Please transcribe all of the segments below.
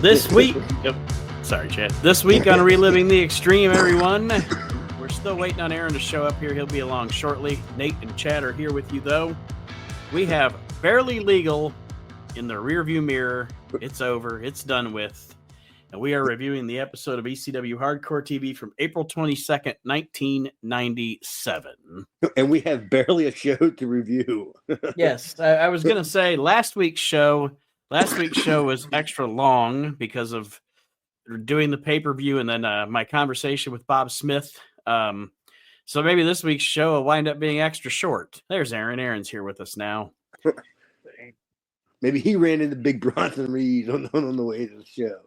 This week, sorry, Chad. This week on Reliving the Extreme, everyone. We're still waiting on Aaron to show up here. He'll be along shortly. Nate and Chad are here with you, though. We have Barely Legal in the rearview mirror. It's over. It's done with. And we are reviewing the episode of ECW Hardcore TV from April 22nd, 1997. And we have barely a show to review. Yes, I was going to say last week's show was extra long because of doing the pay-per-view and then my conversation with Bob Smith. So maybe this week's show will wind up being extra short. There's Aaron. Aaron's here with us now. Maybe he ran into Big Bronson Reed on the way to the show.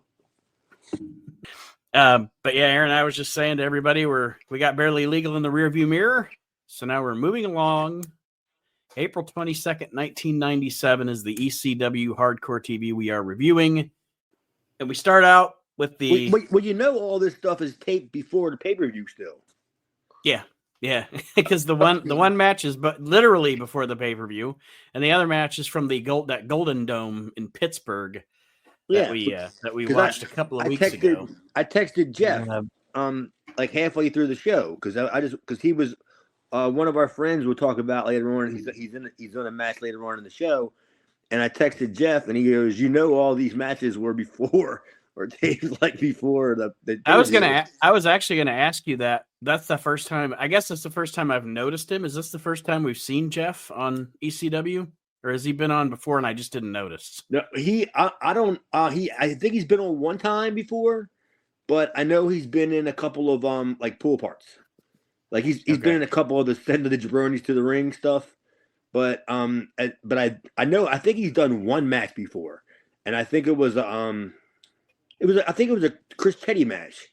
But yeah, Aaron, I was just saying to everybody, we got Barely Legal in the rearview mirror. So now we're moving along. April 22nd, 1997 is the ECW Hardcore TV we are reviewing. And we start out with the... Well, you know all this stuff is taped before the pay-per-view still. Yeah, because the one match is literally before the pay-per-view, and the other match is from that Golden Dome in Pittsburgh that we watched a couple of weeks ago. I texted Jeff like halfway through the show because he was one of our friends we'll talk about later on. He's on a match later on in the show, and I texted Jeff and he goes, all these matches were before or taped like before the I was actually gonna ask you that. That's the first time. I guess that's the first time I've noticed him. Is this the first time we've seen Jeff on ECW, or has he been on before and I just didn't notice? No, I think he's been on one time before, but I know he's been in a couple of like pool parts. Like he's been in a couple of the send of the jabronis to the ring stuff, but I think he's done one match before, and I think it was a Chris Chetty match.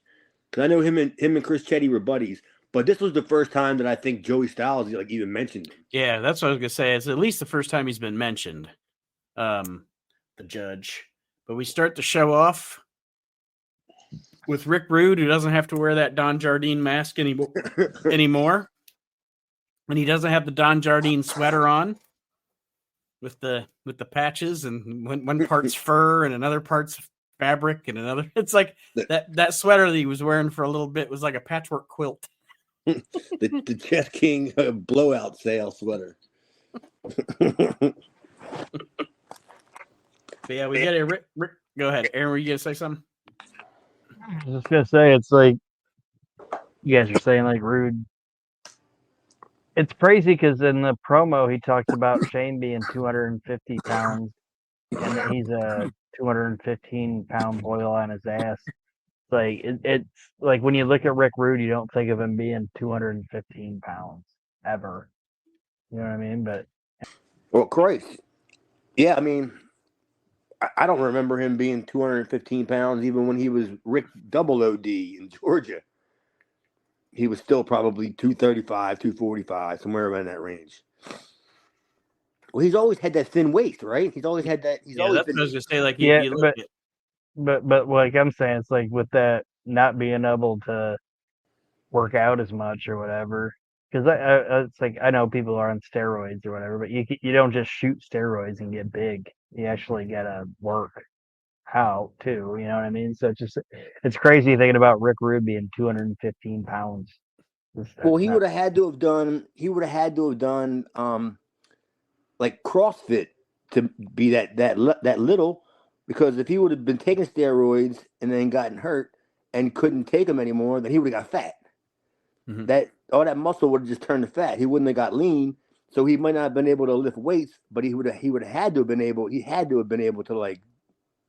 Because I know him and Chris Chetty were buddies, but this was the first time that I think Joey Styles even mentioned him. Yeah, that's what I was gonna say. It's at least the first time he's been mentioned, the judge. But we start the show off with Rick Rude, who doesn't have to wear that Don Jardine mask anymore, and he doesn't have the Don Jardine sweater on with the patches, and one part's fur and another part's fabric and another. It's like that sweater that he was wearing for a little bit was like a patchwork quilt. the Chess King blowout sale sweater. But yeah, we get a Rick. Go ahead, Aaron. Were you gonna say something? I was just gonna say, it's like you guys are saying, like Rude. It's crazy because in the promo he talks about Shane being 250 pounds and that he's a 215-pound boil on his ass. Like it's like when you look at Rick Rude, you don't think of him being 215 pounds ever. You know what I mean? But Christ, yeah, I mean, I don't remember him being 215 pounds even when he was Rick Double OD in Georgia. He was still probably 235, 245, somewhere around that range. Well, he's always had that thin waist, right? He's always had that. That's what I was gonna say. Like, but like I'm saying, it's like with that not being able to work out as much or whatever. Because it's like I know people are on steroids or whatever, but you don't just shoot steroids and get big. You actually gotta work out too. You know what I mean? So it's crazy thinking about Rick Rude being 215 pounds. Well, he would have had to have done. He would have had to have done. Like CrossFit to be that little, because if he would have been taking steroids and then gotten hurt and couldn't take them anymore, then he would have got fat. Mm-hmm. That all that muscle would have just turned to fat. He wouldn't have got lean, so he might not have been able to lift weights, but he would have had to have been able. He had to have been able to like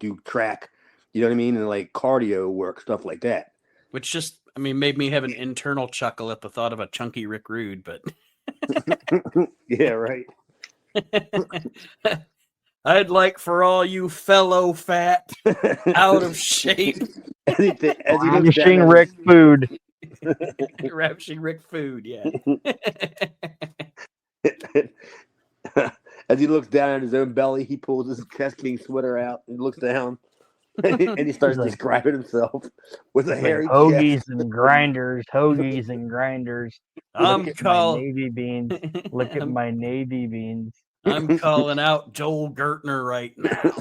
do track, you know what I mean, and like cardio work, stuff like that. Which just, made me have an internal chuckle at the thought of a chunky Rick Rude, but yeah, right. I'd like for all you fellow fat, out of shape, ravishing Rick food. Ravishing Rick food, yeah. As he looks down at his own belly, he pulls his Chess King sweater out and looks down, and he starts describing himself with a hairy hoagies chest. and grinders. I'm called Navy beans. Look at my navy beans. I'm calling out Joel Gertner right now.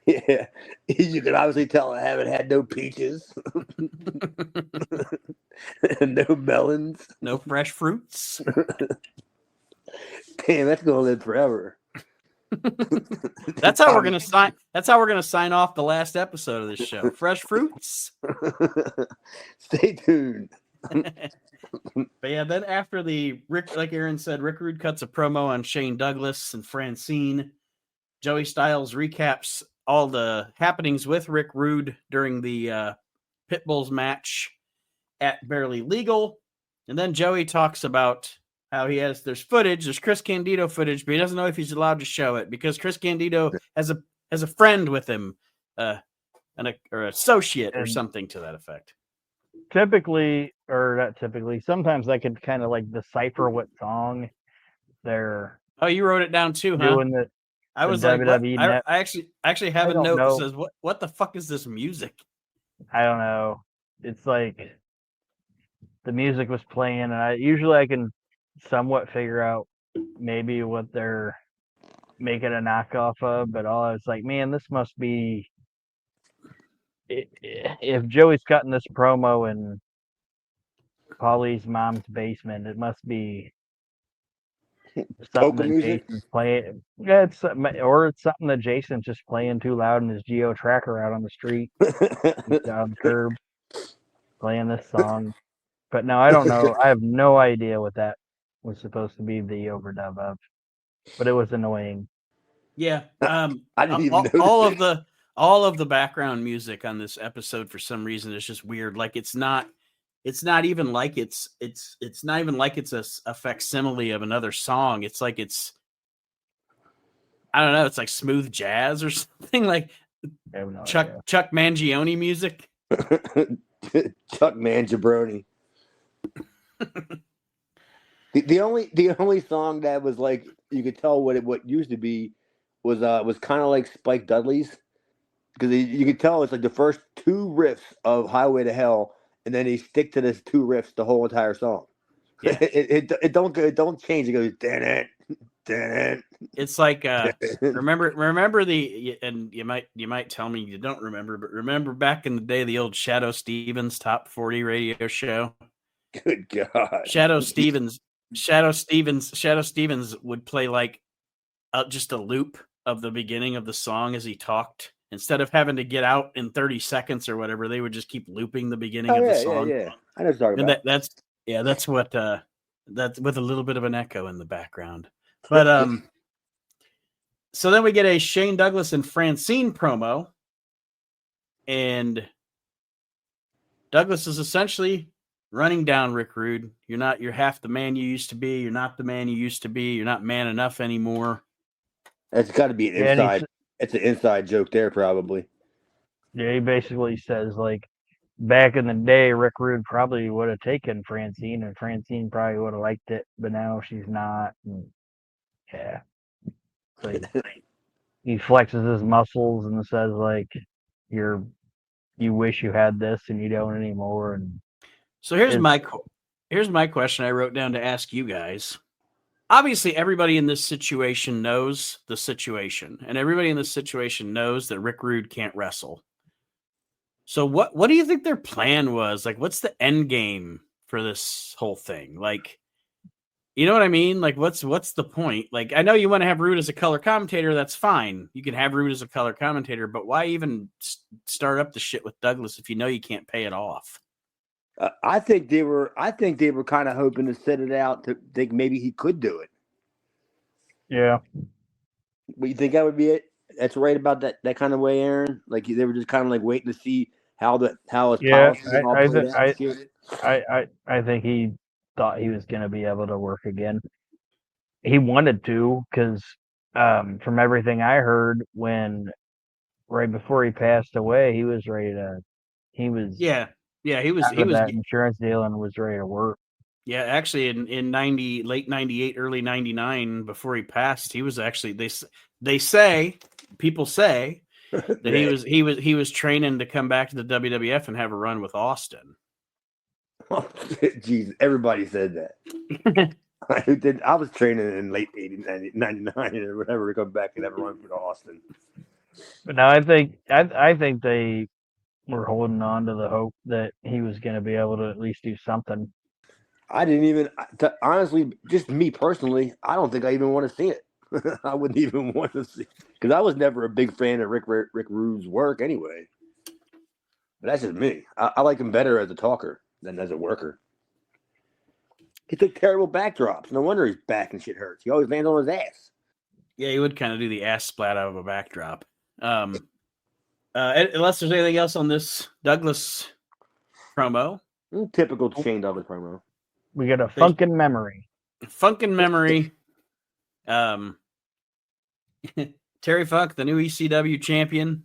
Yeah, you can obviously tell I haven't had no peaches, no melons. No fresh fruits. Damn, that's gonna live forever. That's how we're gonna sign. That's how we're gonna sign off the last episode of this show. Fresh fruits. Stay tuned. But yeah, then after like Aaron said, Rick Rude cuts a promo on Shane Douglas and Francine. Joey Styles recaps all the happenings with Rick Rude during the Pitbulls match at Barely Legal. And then Joey talks about how there's Chris Candido footage, but he doesn't know if he's allowed to show it because Chris Candido has a friend with him, or associate or something to that effect. Sometimes I could kind of like decipher what song they're. Oh, you wrote it down too, huh? Doing the I was WWE like, I actually have a note that says, "What the fuck is this music?" I don't know. It's like the music was playing, and I can somewhat figure out maybe what they're making a knockoff of, but all I was like, man, this must be. If Joey's cutting this promo in Paulie's mom's basement, it must be something that Jason's playing. Yeah, it's something that Jason's just playing too loud in his Geo Tracker out on the street, down the curb, playing this song. But no, I don't know. I have no idea what that was supposed to be the overdub of, but it was annoying. Yeah, I didn't even notice all of the background music on this episode for some reason is just weird. Like it's not even like it's not even like it's a facsimile of another song. It's like I don't know. It's like smooth jazz or something like Chuck Mangione music. Chuck Mangiabroni. the only song that was like you could tell what used to be was kind of like Spike Dudley's because you could tell it's like the first two riffs of Highway to Hell. And then he stick to this two riffs the whole entire song. Yeah. It don't change. It goes dan it. It's like remember and you might tell me you don't remember, but remember back in the day the old Shadow Stevens Top 40 radio show. Good God, Shadow Stevens would play like just a loop of the beginning of the song as he talked. Instead of having to get out in 30 seconds or whatever, they would just keep looping the beginning of the song. Yeah. I know what you're talking about. That's what that's with a little bit of an echo in the background. But so then we get a Shane Douglas and Francine promo, and Douglas is essentially running down Rick Rude. You're half the man you used to be. You're not the man you used to be. You're not man enough anymore. That's got to be an inside. It's an inside joke there, probably. Yeah, he basically says, like, back in the day, Rick Rude probably would have taken Francine, and Francine probably would have liked it, but now she's not. And, yeah. Like, he flexes his muscles and says, like, you wish you had this and you don't anymore. And so here's my question I wrote down to ask you guys. Obviously, everybody in this situation knows the situation, and everybody in this situation knows that Rick Rude can't wrestle. So what do you think their plan was? Like, what's the end game for this whole thing? Like, you know what I mean? Like, what's the point? Like, I know you want to have Rude as a color commentator. That's fine. You can have Rude as a color commentator, but why even start up the shit with Douglas if you know you can't pay it off? I think they were kind of hoping to set it out to think maybe he could do it. Yeah. But you think that would be it? That's right about that kind of way, Aaron. Like they were just kind of like waiting to see how his policies all played out. I think he thought he was going to be able to work again. He wanted to because from everything I heard, right before he passed away, he was ready to. He was he was that insurance deal and was ready to work. Yeah, actually, in late 98, early 99, before he passed, he was actually people say that he was training to come back to the WWF and have a run with Austin. Oh, jeez, everybody said that. I was training in late 99 or whatever to come back and have a run for the Austin. But no, I think they were holding on to the hope that he was going to be able to at least do something. I didn't even, honestly, just me personally, I don't think I even want to see it. I wouldn't even want to see, because I was never a big fan of Rick Rude's work anyway. But that's just me. I like him better as a talker than as a worker. He took terrible backdrops. No wonder his back and shit hurts. He always lands on his ass. Yeah, he would kind of do the ass splat out of a backdrop. Unless there's anything else on this Douglas promo. Typical Shane Douglas promo. We got a funkin' memory. Funkin' memory. Terry Funk, the new ECW champion.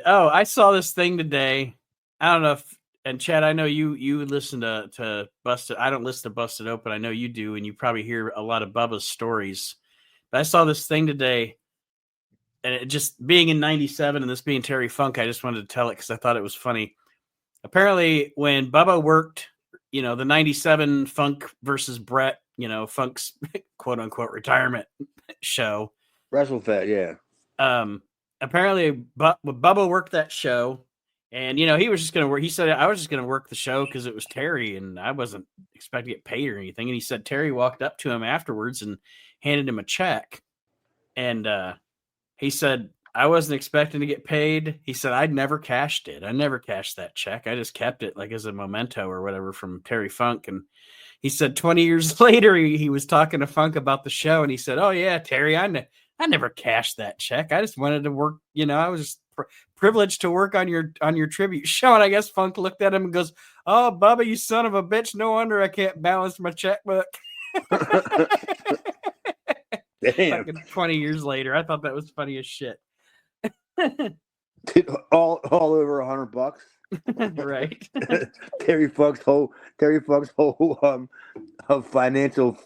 Oh, I saw this thing today. I don't know if, and Chad, I know you listen to Busted. I don't listen to Busted Open. I know you do, and you probably hear a lot of Bubba's stories. But I saw this thing today, and it just being in 97 and this being Terry Funk, I just wanted to tell it because I thought it was funny. Apparently, when Bubba worked, the 97 Funk versus Brett, Funk's quote unquote retirement show. WrestleFed, yeah. Apparently, Bubba worked that show, and he was just going to work. He said, "I was just going to work the show because it was Terry, and I wasn't expecting to get paid or anything." And he said Terry walked up to him afterwards and handed him a check, and he said, "I wasn't expecting to get paid." He said, "I'd never cashed it. I never cashed that check. I just kept it like as a memento or whatever from Terry Funk." And he said 20 years later, he was talking to Funk about the show, and he said, "Oh yeah, Terry, I never cashed that check. I just wanted to work. I was just privileged to work on your tribute show." And I guess Funk looked at him and goes, "Oh, Bubba, you son of a bitch! No wonder I can't balance my checkbook." Damn. 20 years later, I thought that was funny as shit. all over $100. Right. Terry Funk's whole financial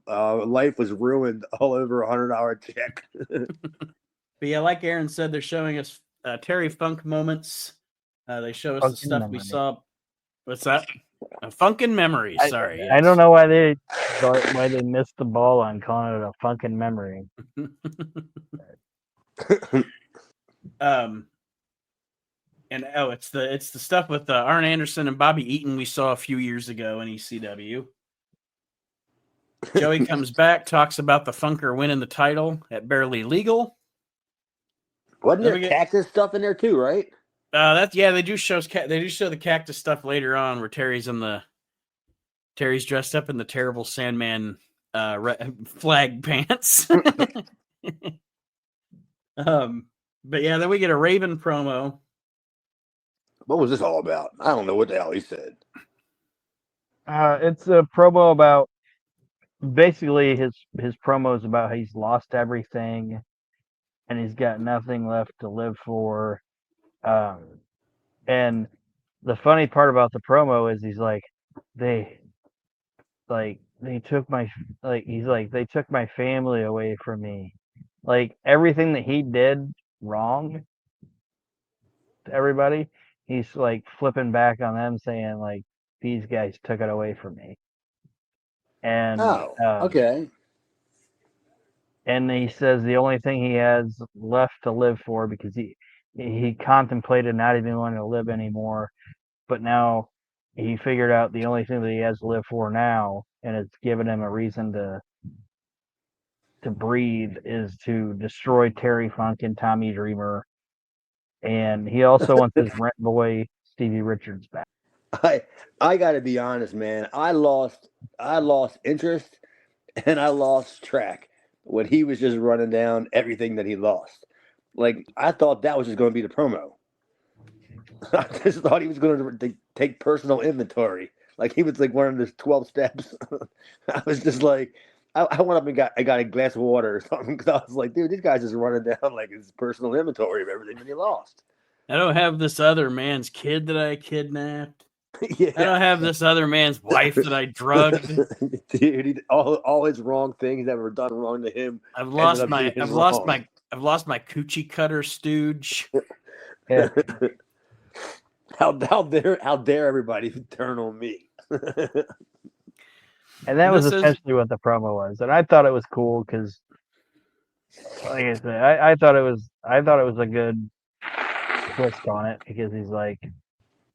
life was ruined all over $100 check. But yeah, like Aaron said, they're showing us Terry Funk moments. They show us the stuff we saw. What's that? A Funkin' memory. Sorry. Yes. I don't know why they missed the ball on calling it a funkin' memory. And it's the stuff with Arn Anderson and Bobby Eaton we saw a few years ago in ECW. Joey comes back, talks about the Funker winning the title at Barely Legal. Wasn't there cactus stuff in there too, right? They do show the cactus stuff later on where Terry's dressed up in the terrible Sandman flag pants. But yeah, then we get a Raven promo. What was this all about? I don't know what the hell he said. It's a promo about basically his promo is about how he's lost everything and he's got nothing left to live for. And the funny part about the promo is he's like, they took my family away from me. Like everything that he did wrong to everybody, he's like flipping back on them saying like, these guys took it away from me. And okay. And he says the only thing he has left to live for, because he contemplated not even wanting to live anymore, but now he figured out the only thing that he has to live for now, and it's given him a reason to breathe, is to destroy Terry Funk and Tommy Dreamer. And he also wants his rent boy Stevie Richards back. I got to be honest, man. I lost interest and I lost track when he was just running down everything that he lost. Like, I thought that was just going to be the promo. I just thought he was going to take personal inventory. Like, he was like one of his 12 steps. I was just like, I went up and got a glass of water or something, because I was like, dude, this guy's just running down like his personal inventory of everything that he lost. I don't have this other man's kid that I kidnapped. Yeah. I don't have this other man's wife that I drugged. Dude, all his wrong things that were done wrong to him. I've lost my coochie cutter stooge. Yeah. How dare everybody turn on me? And that And was this is essentially what the promo was. And I thought it was cool because, like I said, I thought it was a good twist on it because he's like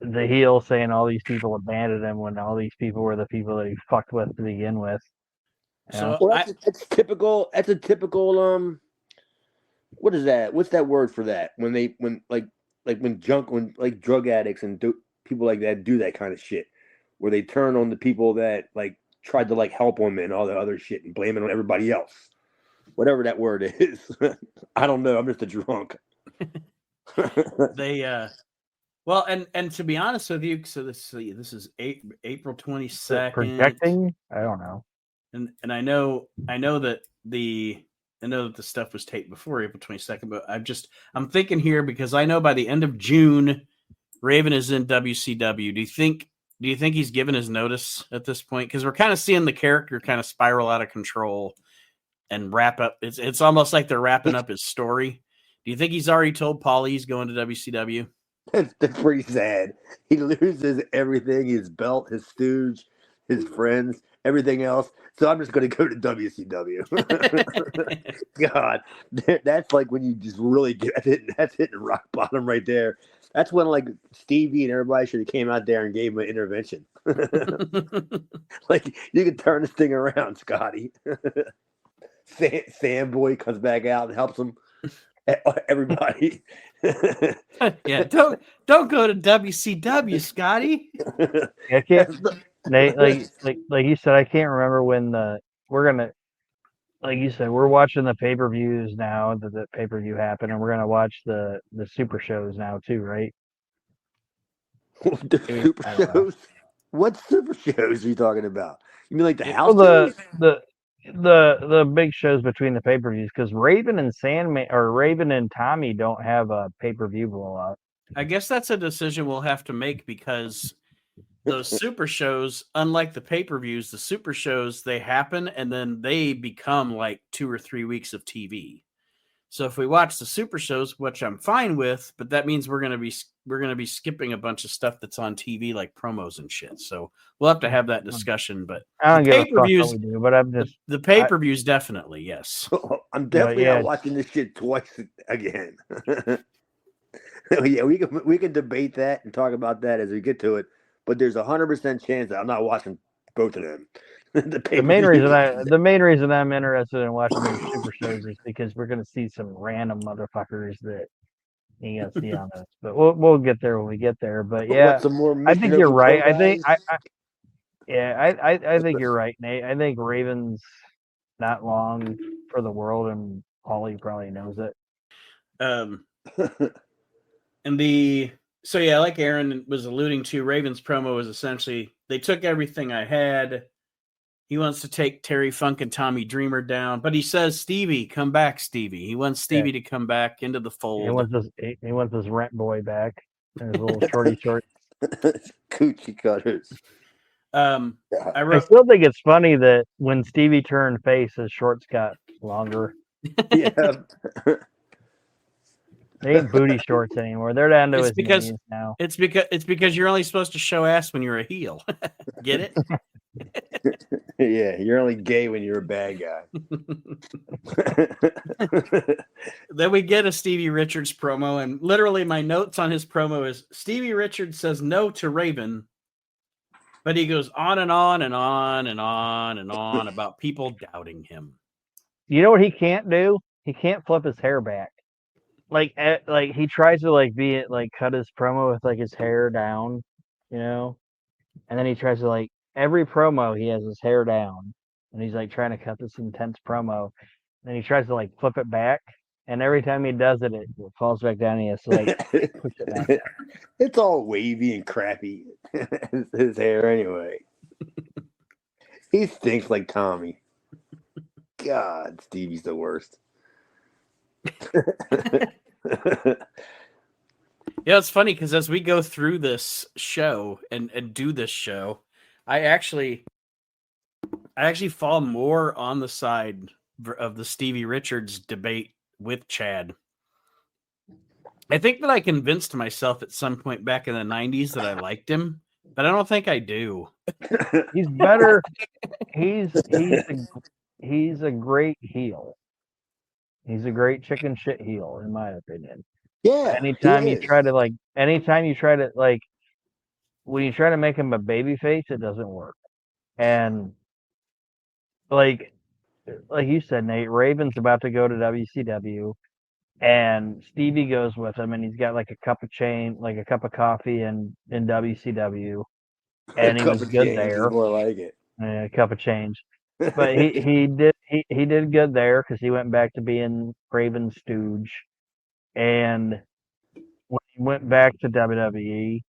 the heel saying all these people abandoned him when all these people were the people that he fucked with to begin with. You know? so Well, that's typical. That's a typical. What is that? What's that word for that? When drug addicts and people like that do that kind of shit, where they turn on the people that like tried to like help them and all the other shit and blame it on everybody else. Whatever that word is, I don't know. I'm just a drunk. they well, and to be honest with you, so this is April 22nd. Projecting? I don't know. And I know that the stuff was taped before April 22nd, but I'm thinking here because I know by the end of June, Raven is in WCW. Do you think he's given his notice at this point? Because we're kind of seeing the character kind of spiral out of control and wrap up. It's almost like they're wrapping up his story. Do you think he's already told Paulie he's going to WCW? That's pretty sad. He loses everything: his belt, his stooge, his friends, everything else. So I'm just going to go to WCW. God, that's like when you just really get it. That's hitting rock bottom right there. That's when like Stevie and everybody should have came out there and gave him an intervention. Like you can turn this thing around, Scotty. Fanboy comes back out and helps him. Everybody. Yeah, don't go to WCW, Scotty. I can't. Like you said, I can't remember when we're gonna. Like you said, we're watching the pay-per-views now that the pay-per-view happened, and we're gonna watch the super shows now too, right? The super shows? What super shows are you talking about? You mean like the house shows? The big shows between the pay-per-views because Raven and Sandman or Raven and Tommy don't have a pay-per-view blowout. I guess that's a decision we'll have to make because those super shows, unlike the pay-per-views, the super shows, they happen and then they become like 2 or 3 weeks of TV. So if we watch the super shows, which I'm fine with, but that means we're going to be skipping a bunch of stuff that's on TV like promos and shit. So we'll have to have that discussion, but I don't the give a fuck pay-per-views, what we do, but I'm just the pay-per-views definitely, yes. I'm definitely yeah. not watching this shit twice again. Yeah, we can debate that and talk about that as we get to it, but there's 100% chance that I'm not watching both of them. the main reason I'm interested in watching these super shows is because we're gonna see some random motherfuckers that you ain't gonna see on this. But we'll get there when we get there. But yeah, some more I think you're right. I think I think you're right, Nate. I think Raven's not long for the world, and Paulie probably knows it. So yeah, like Aaron was alluding to, Raven's promo was essentially they took everything I had. He wants to take Terry Funk and Tommy Dreamer down, but he says, "Stevie, come back, Stevie." He wants Stevie to come back into the fold. He wants his rent boy back and his little shorty short coochie cutters. I still think it's funny that when Stevie turned face, his shorts got longer. Yeah. They ain't booty shorts anymore. They're down to his knees now. It's because you're only supposed to show ass when you're a heel. Get it? Yeah, you're only gay when you're a bad guy. Then we get a Stevie Richards promo, and literally my notes on his promo is Stevie Richards says no to Raven, but he goes on and on and on and on and on about people doubting him. You know what he can't do? He can't flip his hair back. Like he tries to cut his promo with like his hair down, you know, and then he tries to every promo he has his hair down, and he's like trying to cut this intense promo, and then he tries to flip it back, and every time he does it, it falls back down. And he has to push it back down. It's all wavy and crappy. His hair anyway. He stinks like Tommy. God, Stevie's the worst. Yeah, it's funny because as we go through this show and do this show, I actually fall more on the side of the Stevie Richards debate with Chad. I think that I convinced myself at some point back in the 90s that I liked him but I don't think I do. He's better. He's a great heel. He's a great chicken shit heel, in my opinion. Yeah, Anytime he you is. try to when you try to make him a baby face, it doesn't work. And like you said, Nate, Raven's about to go to WCW, and Stevie goes with him, and he's got like a cup of coffee in WCW, A and he cup was of good change is there, more like it. a cup of change. But he did good there because he went back to being Raven's stooge, and when he went back to WWE,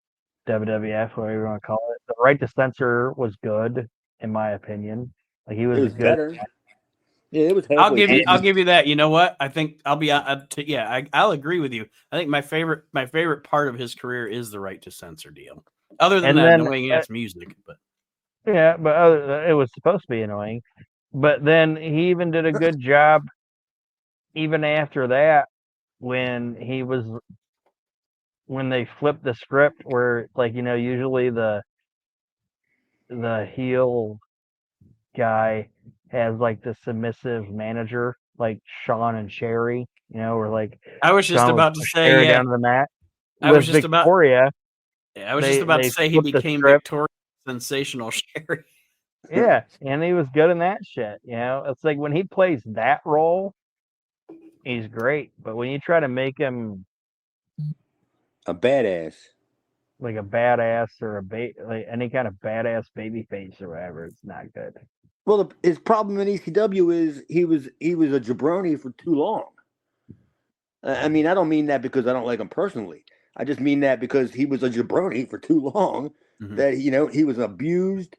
WWF, whatever you want to call it, the right to censor was good, in my opinion. Like he It was a was good. better. Yeah, it was I'll halfway give you. I'll decent. give you that. You know what? I think I'll be. I'll agree with you. I think my favorite part of his career is the right to censor deal. Other than And that, then annoying ass music. But yeah, but it was supposed to be annoying. But then he even did a good job even after that when they flipped the script where usually the heel guy has like the submissive manager like Sean and Sherry, where like I was just Sean would about to push say, Sherry yeah. down to the mat. I was With just about. Victoria, Yeah, I was just they about to they say he flipped the became script. Victoria's sensational Sherry. Yeah, and he was good in that shit. It's like when he plays that role, he's great. But when you try to make him A badass. like a badass or like any kind of badass baby face or whatever, it's not good. Well, his problem in ECW is he was a jabroni for too long. I mean, I don't mean that because I don't like him personally. I just mean that because he was a jabroni for too long. Mhm. That he was abused,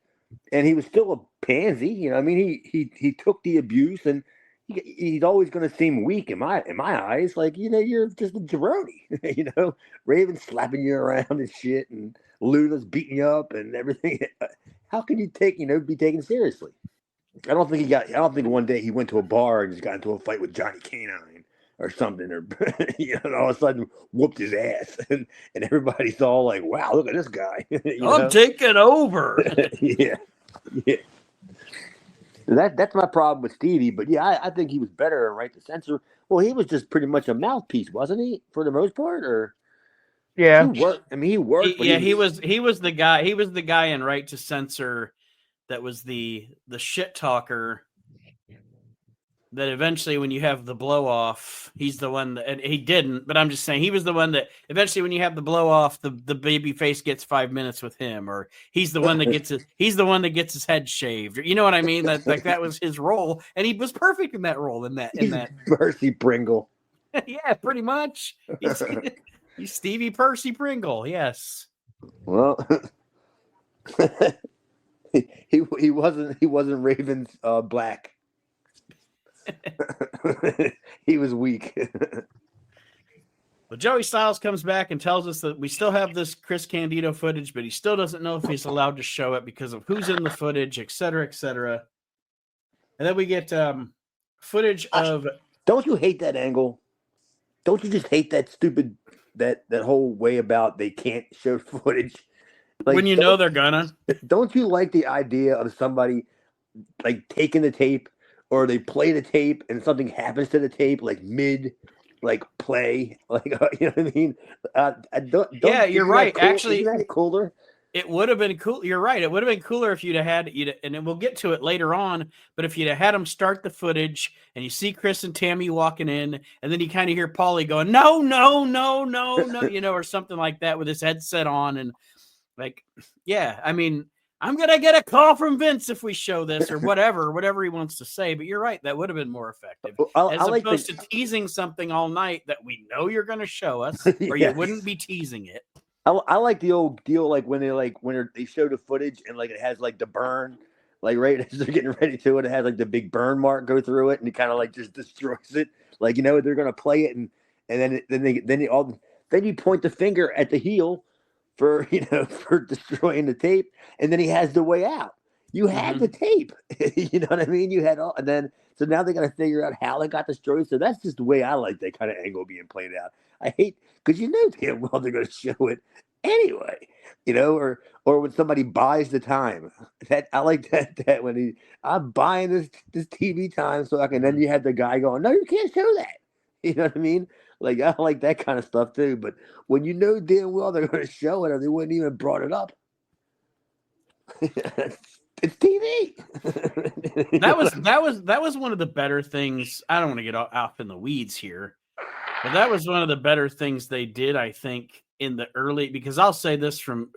and he was still a pansy. I mean, he took the abuse, and he's always going to seem weak in my eyes. Like you're just a jabroni. Raven slapping you around and shit, and Luna's beating you up and everything. How can you be taken seriously? I don't think one day he went to a bar and just got into a fight with Johnny Canine or something, or all of a sudden whooped his ass, and everybody's all like, "Wow, look at this guy!" I'm taking over. Yeah, yeah. That's my problem with Stevie, but yeah, I think he was better in right to censor. Well, he was just pretty much a mouthpiece, wasn't he, for the most part? Or he Yeah, worked. I mean, he worked, but He was the guy. He was the guy in right to censor that was the shit talker. That eventually, when you have the blow off, he's the one that, and he didn't. But I'm just saying, he was the one that eventually, when you have the blow off, the baby face gets 5 minutes with him, or he's the one that gets his head shaved. You know what I mean? That was his role, and he was perfect in that role. In that, Percy Pringle. yeah, pretty much. He's Stevie Percy Pringle. Yes. Well, he wasn't Raven's black. He was weak. Well, Joey Styles comes back and tells us that we still have this Chris Candido footage, but he still doesn't know if he's allowed to show it because of who's in the footage, et cetera, et cetera. And then we get footage of. Don't you hate that angle? Don't you just hate that stupid that whole way about they can't show footage? Like, When you know they're gonna. Don't you like the idea of somebody like taking the tape, or they play the tape and something happens to the tape like mid play, you know what I mean? Don't Yeah, you're right. Cool? Actually, isn't that cooler? it would have been cool. You're right. It would have been cooler if and we'll get to it later on. But if you'd have had them start the footage and you see Chris and Tammy walking in, and then you kind of hear Paulie going, "No, no, no, no, no," or something like that with his headset on, and yeah. I mean, I'm gonna get a call from Vince if we show this or whatever he wants to say. But you're right. That would have been more effective as opposed to teasing something all night that we know you're going to show us, or you wouldn't be teasing it. I like the old deal, when they show the footage and it has the burn, right as they're getting ready to it has the big burn mark go through it, and it kind of just destroys it. They're gonna play it, and then you point the finger at the heel for for destroying the tape, and then he has the way out. You had the tape, you know what I mean? You had all, and then so now they got to figure out how it got destroyed. So that's just the way I like that kind of angle being played out. I hate because damn well they're going to show it, anyway? Or when somebody buys the time. That I like that when I'm buying this TV time so I can. Then you have the guy going, no, you can't show that. You know what I mean? Like I like that kind of stuff too. But when you know damn well they're going to show it, or they wouldn't even brought it up. It's TV. That was one of the better things. I don't want to get off in the weeds here, but that was one of the better things they did, I think, in the early. Because I'll say this from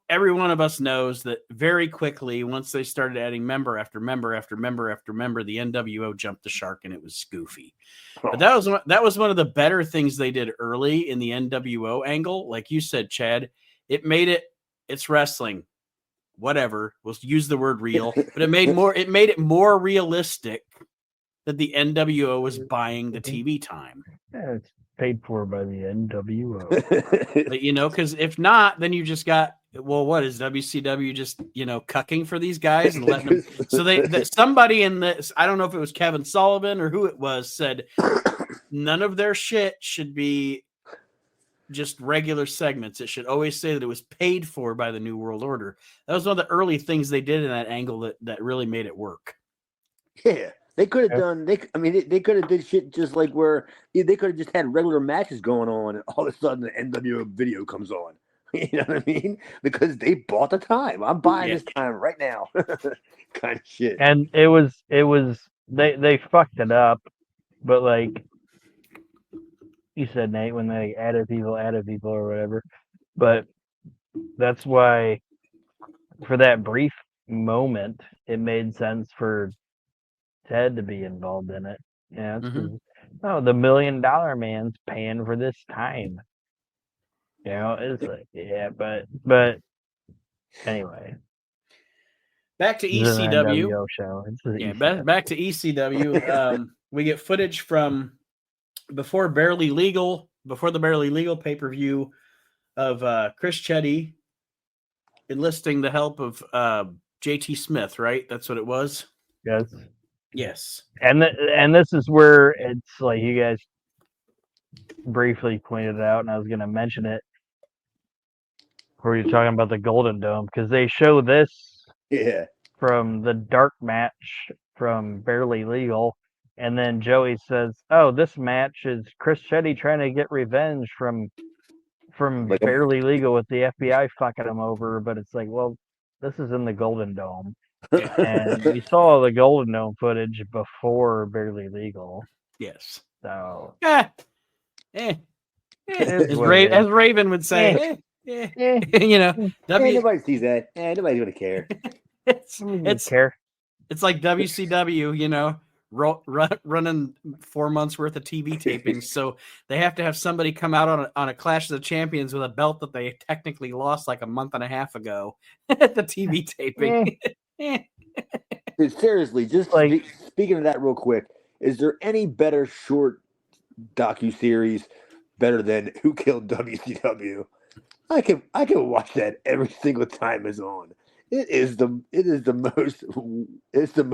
every one of us knows that very quickly once they started adding member after member after member after member, the NWO jumped the shark and it was goofy. But that was one of the better things they did early in the NWO angle. Like you said, Chad, it's wrestling. Whatever, we'll use the word real, but it made it more realistic that the NWO was buying the TV time. Yeah, it's paid for by the NWO. But, because if not, then you just got, well, what is WCW just, cucking for these guys and letting them. So somebody in this, I don't know if it was Kevin Sullivan or who it was, said none of their shit should be just regular segments. It should always say that it was paid for by the New World Order. That was one of the early things they did in that angle that really made it work. Yeah, they could have done. They could have did shit just like where they could have just had regular matches going on, and all of a sudden the NWO video comes on. You know what I mean? Because they bought the time. I'm buying this time right now. Kind of shit. And it was they fucked it up, but like you said, Nate, when they added people or whatever. But that's why, for that brief moment, it made sense for Ted to be involved in it. Yeah, the $1 million man's paying for this time. It's like, yeah, but anyway. Back to ECW. Show. Back to ECW. We get footage from before the Barely Legal pay-per-view of Chris Chetty enlisting the help of JT Smith, right? That's what it was. Yes. And this is where it's like you guys briefly pointed out, and I was going to mention it, where you're talking about the Golden Dome, because they show this from the dark match from Barely Legal. And then Joey says, "Oh, this match is Chris Chetty trying to get revenge from like Barely Legal with the FBI fucking him over." But it's like, well, this is in the Golden Dome, and we saw the Golden Dome footage before Barely Legal. Yes. So, as Raven would say, nobody sees that. Nobody's gonna care. It's like WCW, running 4 months worth of TV tapings, so they have to have somebody come out on a Clash of the Champions with a belt that they technically lost like a month and a half ago at the TV taping. Dude, seriously, just like speaking of that real quick, is there any better short docu-series better than Who Killed WCW? I can watch that every single time it's on. It's the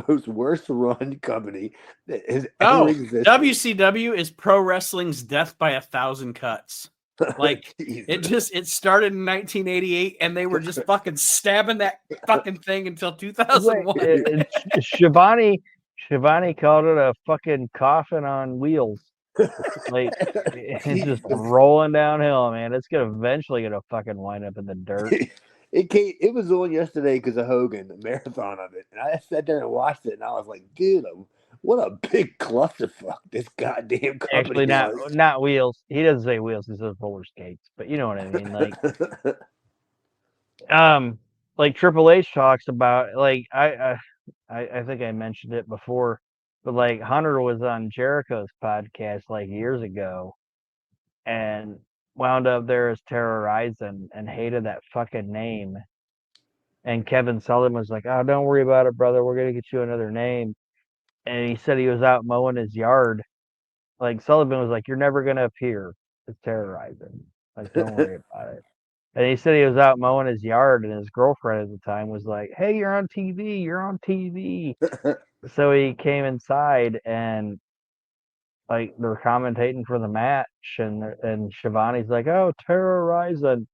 most worst run company that has ever existed. WCW is pro wrestling's death by 1,000 cuts. Like it started in 1988, and they were just fucking stabbing that fucking thing until 2001. Shivani called it a fucking coffin on wheels. Like it's just rolling downhill, man. It's eventually gonna fucking wind up in the dirt. It was on yesterday because of Hogan, the marathon of it, and I sat there and watched it, and I was like, dude, what a big clusterfuck this goddamn company. Actually, not wheels. He doesn't say wheels; he says roller skates. But you know what I mean, like Triple H talks about, like I think I mentioned it before, but like Hunter was on Jericho's podcast like years ago, and wound up there as Terrorizing and hated that fucking name. And Kevin Sullivan was like, "Oh, don't worry about it, brother. We're gonna get you another name." And he said he was out mowing his yard. Like Sullivan was like, "You're never gonna appear as Terrorizing. Like, don't worry about it." And he said he was out mowing his yard, and his girlfriend at the time was like, "Hey, you're on TV. You're on TV." So he came inside, and like they're commentating for the match, and Shivani's like, "Oh, terrorizing."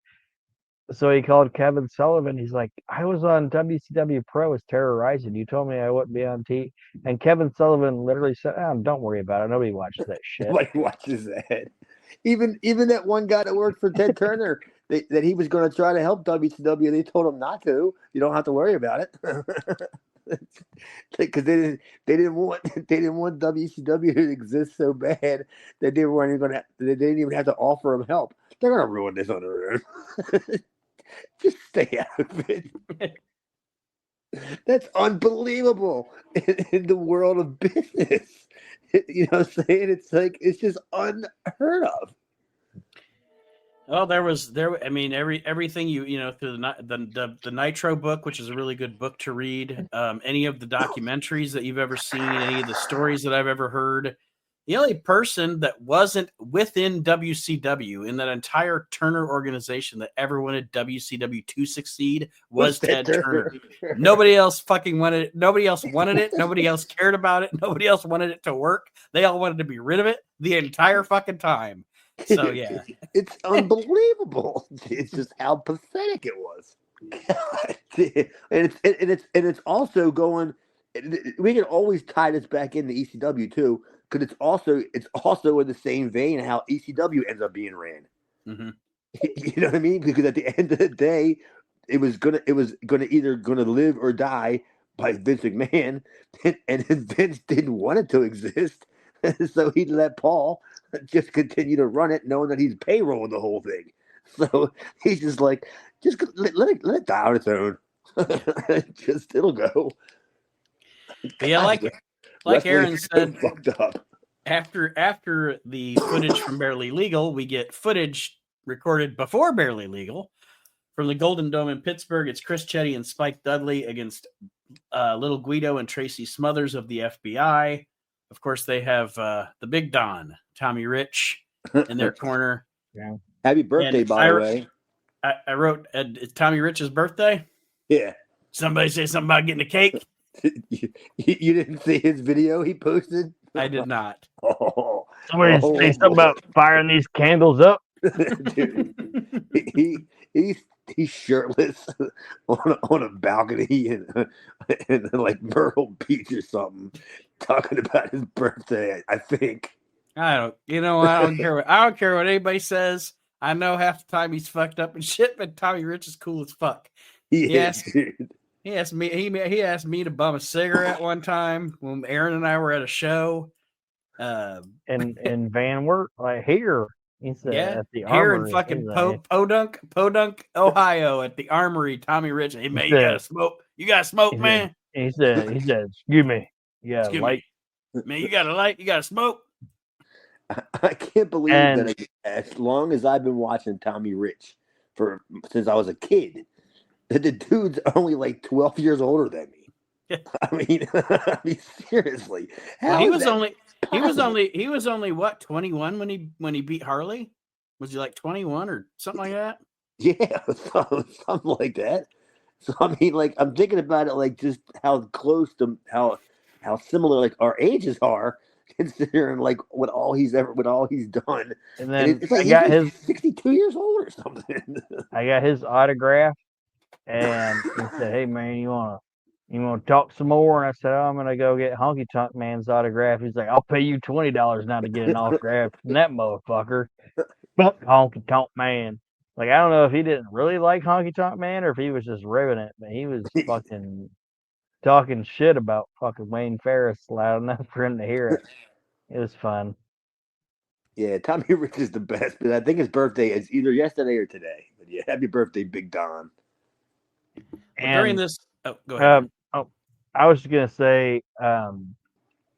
So he called Kevin Sullivan. He's like, "I was on WCW Pro as terrorizing. You told me I wouldn't be on T." And Kevin Sullivan literally said, "Oh, don't worry about it. Nobody watches that shit." Nobody watches that. Even that one guy that worked for Ted Turner, that he was going to try to help WCW, they told him not to. You don't have to worry about it. Because they didn't want WCW to exist so bad that they weren't even they didn't even have to offer him help. They're gonna ruin this on their own. Just stay out of it. That's unbelievable in the world of business. You know what I'm saying? It's like it's just unheard of. Well, I mean, everything through the Nitro book, which is a really good book to read. Any of the documentaries that you've ever seen, any of the stories that I've ever heard. The only person that wasn't within WCW in that entire Turner organization that ever wanted WCW to succeed was Ted Turner. Nobody else fucking wanted it. Nobody else wanted it. Nobody else cared about it. Nobody else wanted it to work. They all wanted to be rid of it the entire fucking time. So yeah, it's unbelievable. It's just how pathetic it was. God. And it's also going. We can always tie this back into ECW too, because it's also in the same vein how ECW ends up being ran. Mm-hmm. You know what I mean? Because at the end of the day, it was gonna either live or die by Vince McMahon, and Vince didn't want it to exist, so he let Paul just continue to run it, knowing that he's payrolling the whole thing. So he's just like, just let it die on its own. Just it'll go. But yeah, like Aaron said, so fucked up. After the footage from Barely Legal, we get footage recorded before Barely Legal from the Golden Dome in Pittsburgh. It's Chris Chetty and Spike Dudley against Little Guido and Tracy Smothers of the FBI. Of course, they have the Big Don, Tommy Rich, in their corner. Yeah. Happy birthday, by the way. I wrote, it's Tommy Rich's birthday? Yeah. Somebody say something about getting a cake? You didn't see his video he posted? I did not. Oh, somebody say something about firing these candles up. Dude, he's shirtless on a balcony in like Myrtle Beach or something, talking about his birthday. I think. I don't care. I don't care what anybody says. I know half the time he's fucked up and shit, but Tommy Rich is cool as fuck. He asked me. He asked me to bum a cigarette one time when Aaron and I were at a show. In Van Wert, like here. He said at the here Armory. In fucking Podunk, Ohio, at the Armory. Tommy Rich, hey man, you gotta smoke. You gotta smoke, man. He said, excuse me. Yeah, light. Man, you got a light. You got to smoke. I can't believe that as long as I've been watching Tommy Rich since I was a kid, that the dude's only like 12 years older than me. I mean, seriously. Well, he was only what, 21 when he beat Harley? Was he like 21 or something like that? Yeah, something like that. So I mean, like, I'm thinking about it, like, just how close to how similar like our ages are, considering like what all he's done. And then it's like I got his 62 years old or something. I got his autograph, and he said, "Hey man, you wanna talk some more?" And I said, "Oh, I'm gonna go get Honky Tonk Man's autograph." He's like, "I'll pay you $20 now to get an autograph from that motherfucker." Honky Tonk Man. Like, I don't know if he didn't really like Honky Tonk Man or if he was just ribbing it, but he was fucking talking shit about fucking Wayne Ferris loud enough for him to hear it. It was fun. Yeah, Tommy Rich is the best, but I think his birthday is either yesterday or today. But yeah, happy birthday, Big Don. And during this, go ahead. I was just gonna say,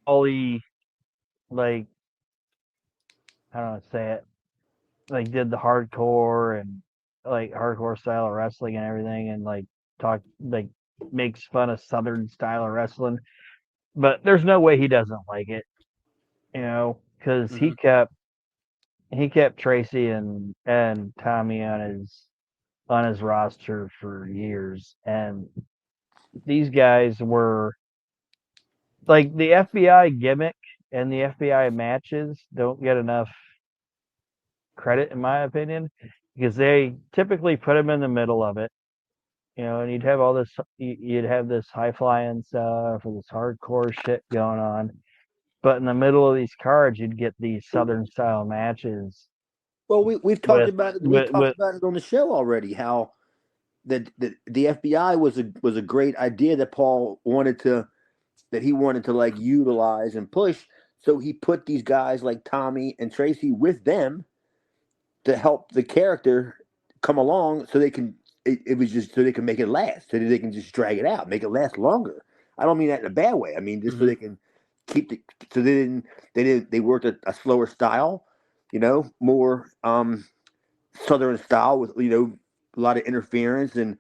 Ollie, like, how do I say it? Like, did the hardcore and like hardcore style of wrestling and everything, and like makes fun of Southern style of wrestling. But there's no way he doesn't like it, because he kept Tracy and Tommy on his roster for years, and these guys were like the FBI gimmick and the FBI matches don't get enough credit, in my opinion, because they typically put them in the middle of it, and you'd have all this, you'd have this high flying stuff or this hardcore shit going on, but in the middle of these cards, you'd get these Southern style matches. Well, we've talked about it. We talked about it on the show already. How the FBI was a great idea that Paul wanted to like utilize and push. So he put these guys like Tommy and Tracy with them to help the character come along, so they can. It was just so they can make it last, so that they can just drag it out, make it last longer. I don't mean that in a bad way. I mean just so they can keep the. So they worked a slower style, more Southern style with a lot of interference and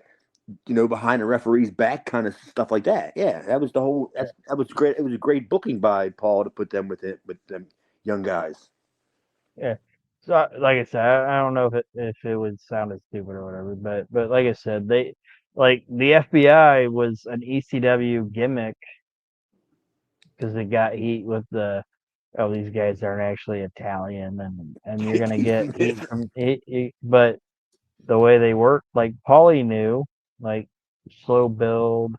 behind the referee's back kind of stuff like that. Yeah, that was the whole. That was great. It was a great booking by Paul to put them with them young guys. Yeah. So, like I said, I don't know if it would sound as stupid or whatever, but like I said, the FBI was an ECW gimmick because it got heat with these guys aren't actually Italian, and you're gonna get heat from heat, but the way they work, like Paulie knew, like slow build,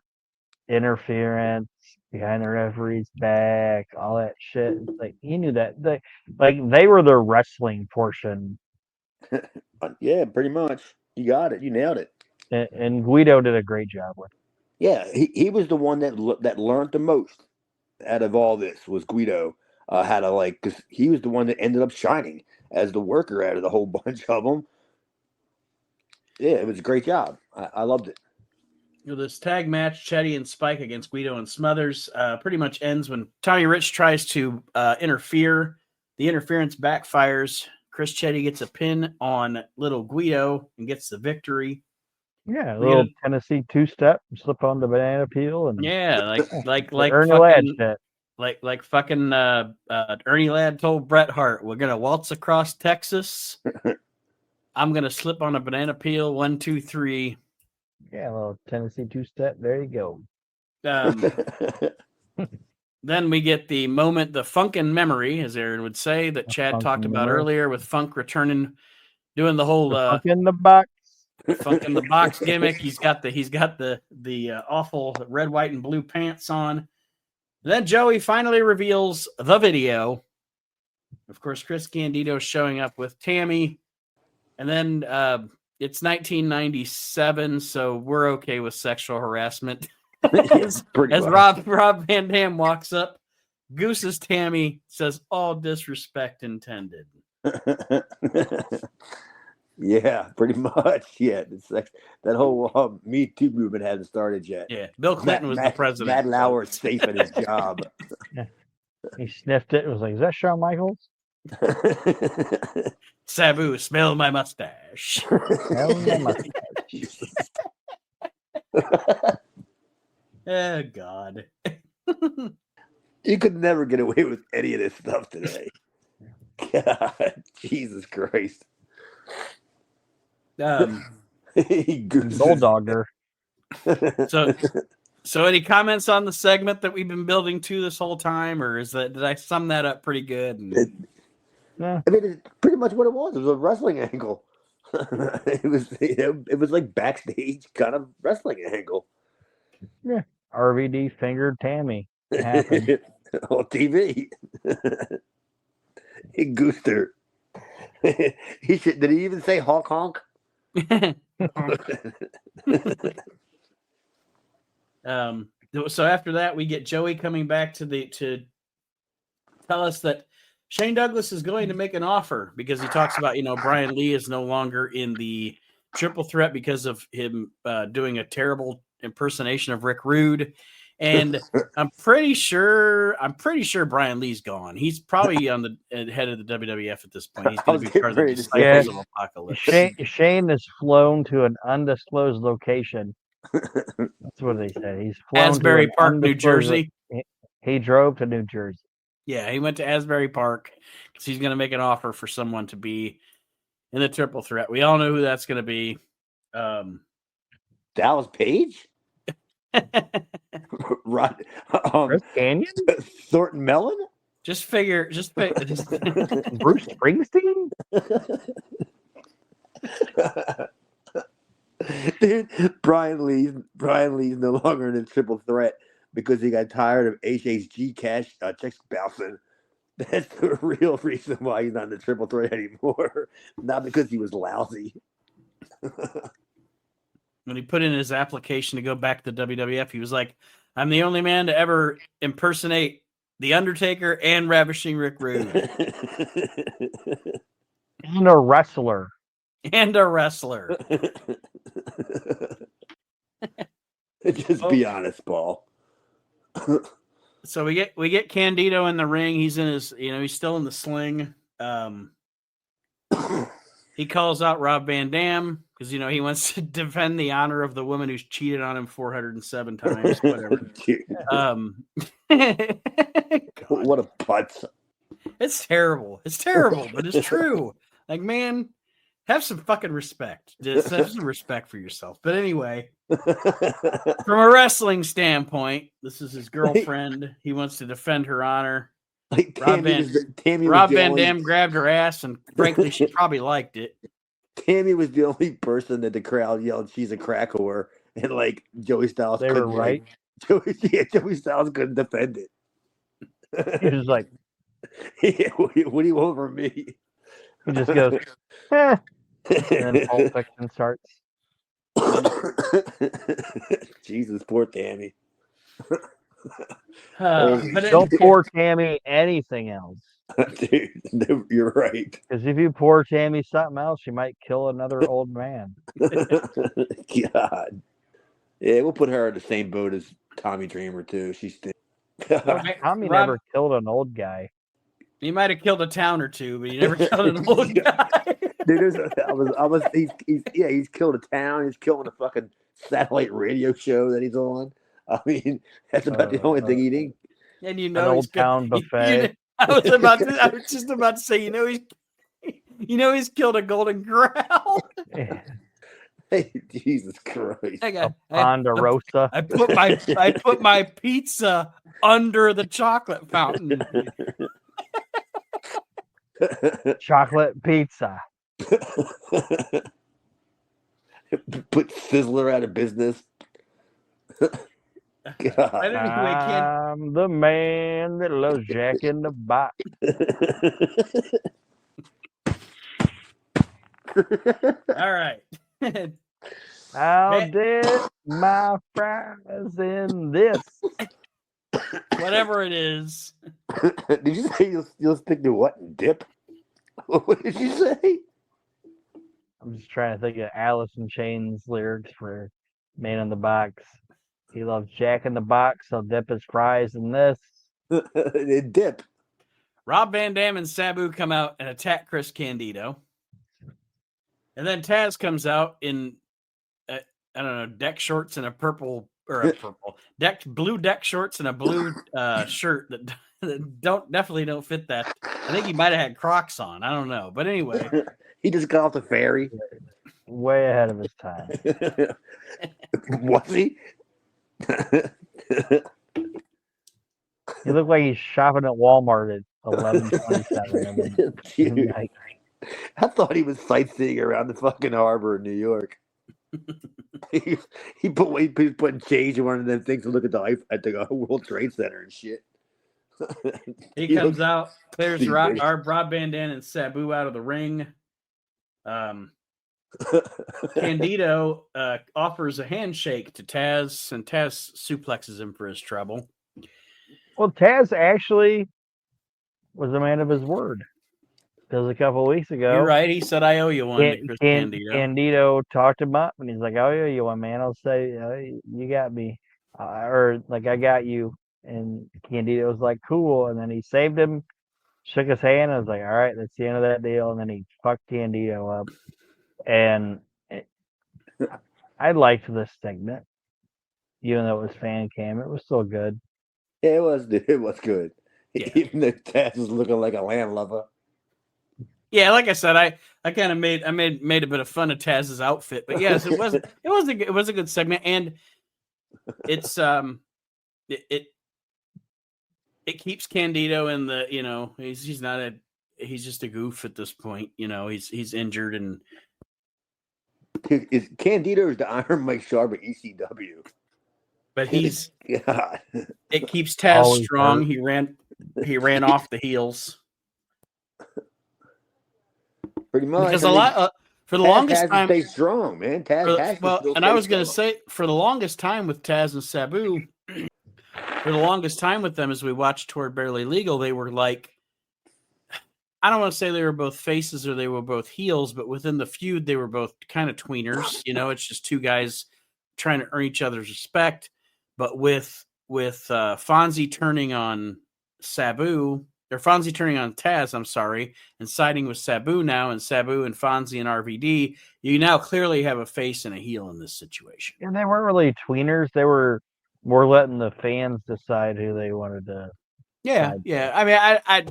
interference behind the referee's back, all that shit. It's like he knew that they were the wrestling portion. Yeah, pretty much. You got it. You nailed it. And Guido did a great job with it. Yeah, he was the one that learned the most out of all this was Guido. How to because he was the one that ended up shining as the worker out of the whole bunch of them. Yeah, it was a great job. I loved it. This tag match, Chetty and Spike against Guido and Smothers, pretty much ends when Tommy Rich tries to interfere. The interference backfires. Chris Chetty gets a pin on little Guido and gets the victory. Yeah, a little Tennessee two-step, slip on the banana peel, and like Ernie Ladd shit. Like fucking Ernie Ladd told Bret Hart, "We're gonna waltz across Texas. I'm gonna slip on a banana peel. 1, 2, 3." Yeah, a little Tennessee two-step. There you go. Then we get the moment, the Funkin' memory, as Aaron would say, that Chad talked about earlier, with Funk returning, doing the whole Funk in the box, Funk in the box gimmick. He's got the awful red, white, and blue pants on. And then Joey finally reveals the video. Of course, Chris Candido showing up with Tammy, and then it's 1997, so we're okay with sexual harassment. as Rob Van Dam walks up, Goose's Tammy says, "All disrespect intended." Yeah, pretty much. Yeah, it's like that whole Me Too movement hasn't started yet. Yeah, Bill Clinton was the president. Matt Lauer is safe in his job. Yeah. He sniffed it and was like, "Is that Shawn Michaels?" Sabu, smell my mustache. Smell my mustache. Oh, God. You could never get away with any of this stuff today. God, Jesus Christ. Bulldogged her. So any comments on the segment that we've been building to this whole time, or did I sum that up pretty good? Yeah. I mean, it's pretty much what it was. It was a wrestling angle. It was like backstage kind of wrestling angle. Yeah. RVD fingered Tammy. It happened. On TV. He goosed her. Did he even say honk honk? So after that, we get Joey coming back to tell us that Shane Douglas is going to make an offer, because he talks about, Brian Lee is no longer in the triple threat because of him doing a terrible impersonation of Rick Rude. And I'm pretty sure Brian Lee's gone. He's probably on the head of the WWF at this point. He's going to be part of the Disciples of Apocalypse. Shane is flown to an undisclosed location. That's what they said. He's flown Asbury Park, New Jersey. He drove to New Jersey. Yeah, he went to Asbury Park because he's going to make an offer for someone to be in the triple threat. We all know who that's going to be. Dallas Page? Chris Canyon? Thornton Mellon? Just figure. Bruce Springsteen? Dude, Brian Lee's no longer in the triple threat because he got tired of HHG cash checks bouncing. That's the real reason why he's not in the triple threat anymore. Not because he was lousy. When he put in his application to go back to WWF, he was like, "I'm the only man to ever impersonate The Undertaker and Ravishing Rick Rude And a wrestler. and a wrestler." Just be honest, Paul. So we get Candido in the ring. He's in his, he's still in the sling. He calls out Rob Van Dam because he wants to defend the honor of the woman who's cheated on him 407 times. Whatever. What a putz! It's terrible. It's terrible, but it's true. Like, man, have some fucking respect. Just have some respect for yourself. But anyway, from a wrestling standpoint, this is his girlfriend. He wants to defend her honor. Like Rob Van Dam grabbed her ass, and frankly, she probably liked it. Tammy was the only person that the crowd yelled, "She's a crack whore," and like Joey Styles. They were right. Joey Styles couldn't defend it. He was like, yeah, what do you want from me? He just goes, eh. And then Pulp Fiction starts. Jesus, poor Tammy. Don't pour Tammy anything else. Dude, no, you're right. Because if you pour Tammy something else, she might kill another old man. God. Yeah, we'll put her in the same boat as Tommy Dreamer, too. She's still. Tommy never killed an old guy. He might have killed a town or two, but he never killed an old guy. Dude, he's killed a town. He's killing a fucking satellite radio show that he's on. I mean, that's about the only thing he did. And an old town buffet. I was just about to say, he's killed a golden corral. Hey, Jesus Christ! Ponderosa. I put my pizza under the chocolate fountain. Chocolate pizza. Put Sizzler out of business. I'm the man that loves Jack in the Box. All right. I'll dip my fries in this. Whatever it is. Did you say you'll stick to what? Dip? What did you say? I'm just trying to think of Alice in Chains lyrics for Man in the Box. He loves Jack in the Box. He'll dip his fries in this. Dip. Rob Van Dam and Sabu come out and attack Chris Candido. And then Taz comes out in, deck shorts and blue deck shorts and a blue shirt that definitely don't fit that. I think he might have had Crocs on. I don't know. But anyway. He just got off the ferry. Way ahead of his time. Was he? He looked like he's shopping at Walmart at 11:27. I thought he was sightseeing around the fucking harbor in New York. he putting change in one of them things to look at the World Trade Center and shit. He comes out, clears Rob Van Dam and Sabu out of the ring. Candido offers a handshake to Taz, and Taz suplexes him for his trouble. Well, Taz actually was a man of his word. Because a couple of weeks ago, you're right. He said, "I owe you one." Candido. Candido talked him up, and he's like, "I owe you one, man. I'll say you got me, or like I got you." And Candido was like, "Cool." And then he saved him, shook his hand, and was like, "All right, that's the end of that deal." And then he fucked Candido up. And I liked this segment, even though it was fan cam. It was still good. Yeah, it was good. Yeah. Even though Taz was looking like a landlubber. Yeah, like I said, I kind of made a bit of fun of Taz's outfit, but yes, it was a good segment, and it's it keeps Candido in the, he's not he's just a goof at this point. He's injured and Is Candido is the Iron Mike Sharp at ECW. but God. It keeps Taz Always strong. hurt. He ran off the heels. Pretty much. Because for the Taz longest has time, to stay strong, man. Taz has to still and I stay was going to strong. say for the longest time with Taz and Sabu, for the longest time with them as we watched toward Barely Legal, they were like, I don't want to say they were both faces or they were both heels, but within the feud, they were both kind of tweeners. It's just two guys trying to earn each other's respect. But with Fonzie turning on Sabu, or Fonzie turning on Taz, I'm sorry, and siding with Sabu now, and Sabu and Fonzie and RVD, you now clearly have a face and a heel in this situation. And they weren't really tweeners. They were more letting the fans decide who they wanted to. Yeah, side yeah. I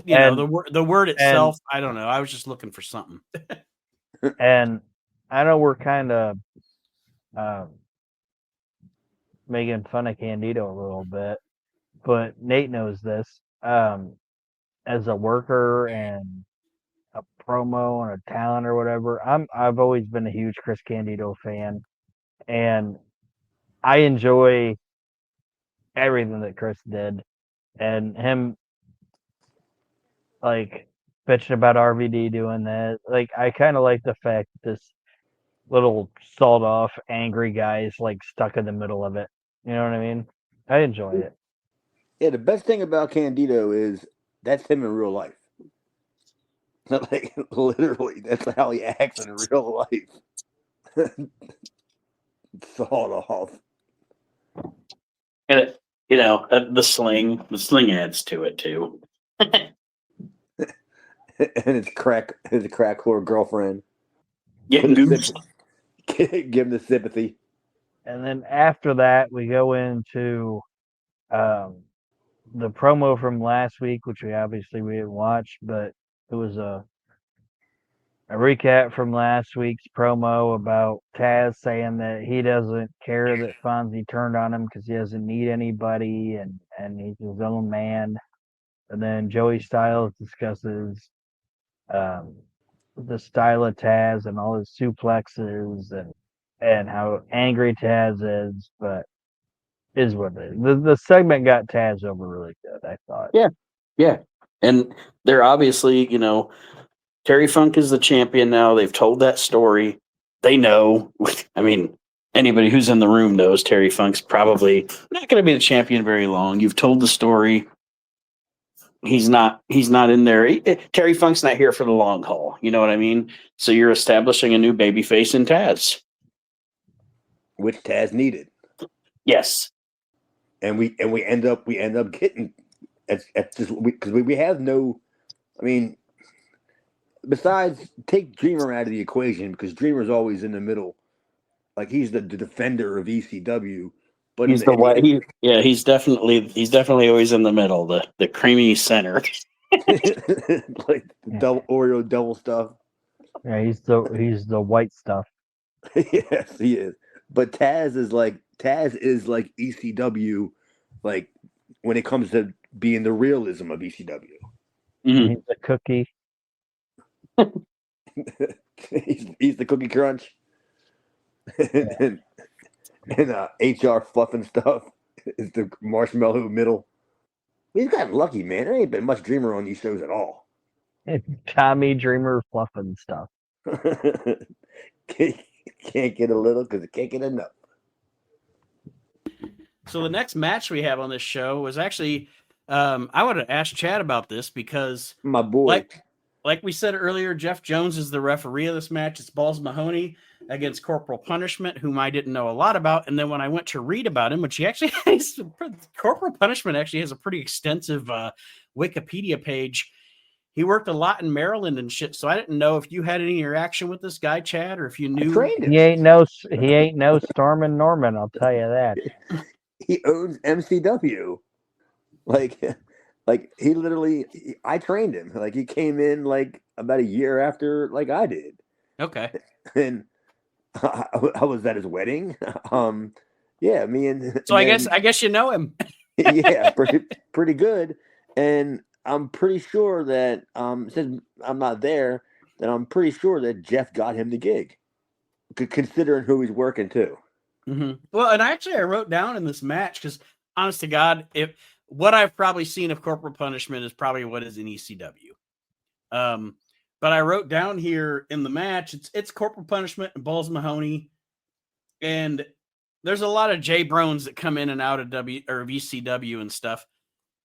mean, the word itself, I don't know. I was just looking for something. And I know we're kind of making fun of Candido a little bit, but Nate knows this. As a worker and a promo and a talent or whatever, I've always been a huge Chris Candido fan, and I enjoy everything that Chris did, and him like bitching about RVD doing that. Like I kind of like the fact that this little sawed off angry guy is like stuck in the middle of it. You know what I mean? I enjoy it. Yeah, the best thing about Candido is that's him in real life. Like literally, that's how he acts in real life. Sawed off. And the sling adds to it too. And his crack whore girlfriend. Getting goofs. Give him the sympathy. And then after that, we go into the promo from last week, which we didn't watch, but it was a recap from last week's promo about Taz saying that he doesn't care that Fonzie turned on him because he doesn't need anybody and he's his own man. And then Joey Styles discusses the style of Taz and all his suplexes and how angry Taz is, but is what it is. The segment got Taz over really good, I thought. Yeah. And they're obviously, Terry Funk is the champion now. They've told that story. They know. I mean, anybody who's in the room knows Terry Funk's probably not going to be the champion very long. You've told the story. He's not in there. Terry Funk's not here for the long haul. You know what I mean? So you're establishing a new babyface in Taz. Which Taz needed. Yes. And we end up getting because we have no, I mean, besides take Dreamer out of the equation because Dreamer's always in the middle, like he's the defender of ECW, but He's he's definitely always in the middle, the creamy center, like double Oreo double stuff. Yeah, he's the white stuff. Yes, he is. But Taz is like ECW, like when it comes to being the realism of ECW. Mm-hmm. He's a cookie. he's the cookie crunch. and HR fluffing stuff is the marshmallow middle. He's gotten lucky, man. There ain't been much Dreamer on these shows at all. Tommy Dreamer fluffing stuff. Can't get a little because it can't get enough. So the next match we have on this show was actually, I would have asked Chad about this because my boy, like we said earlier, Jeff Jones is the referee of this match. It's Balls Mahoney against Corporal Punishment, whom I didn't know a lot about. And then when I went to read about him, which he actually has, Corporal Punishment actually has a pretty extensive Wikipedia page. He worked a lot in Maryland and shit. So I didn't know if you had any interaction with this guy, Chad, or if you knew. He ain't no Stormin' Norman, I'll tell you that. He owns MCW. Like he literally, I trained him. Like he came in like about a year after like I did. Okay. And I was at his wedding. Yeah, me and so I guess you know him. Yeah, pretty good. And I'm pretty sure that since I'm not there, that I'm pretty sure that Jeff got him the gig, considering who he's working too. Well, and actually, I wrote down in this match because, honest to God, if what I've probably seen of Corporal Punishment is probably what is in ECW. But I wrote down here in the match, it's Corporal Punishment and Balls Mahoney, and there's a lot of J Brones that come in and out of ECW and stuff.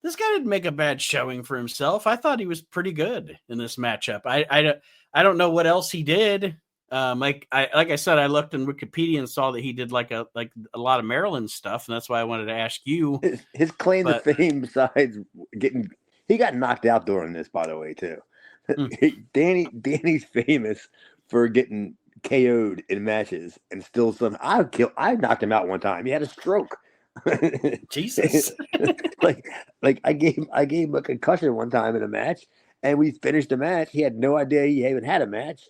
This guy didn't make a bad showing for himself. I thought he was pretty good in this matchup. I don't know what else he did. Like I said, I looked in Wikipedia and saw that he did like a lot of Maryland stuff, and that's why I wanted to ask you. His claim to fame, besides he got knocked out during this, by the way, too. Danny's famous for getting KO'd in matches and still some. I knocked him out one time. He had a stroke. Jesus. like I gave him a concussion one time in a match, and we finished the match. He had no idea he even had a match,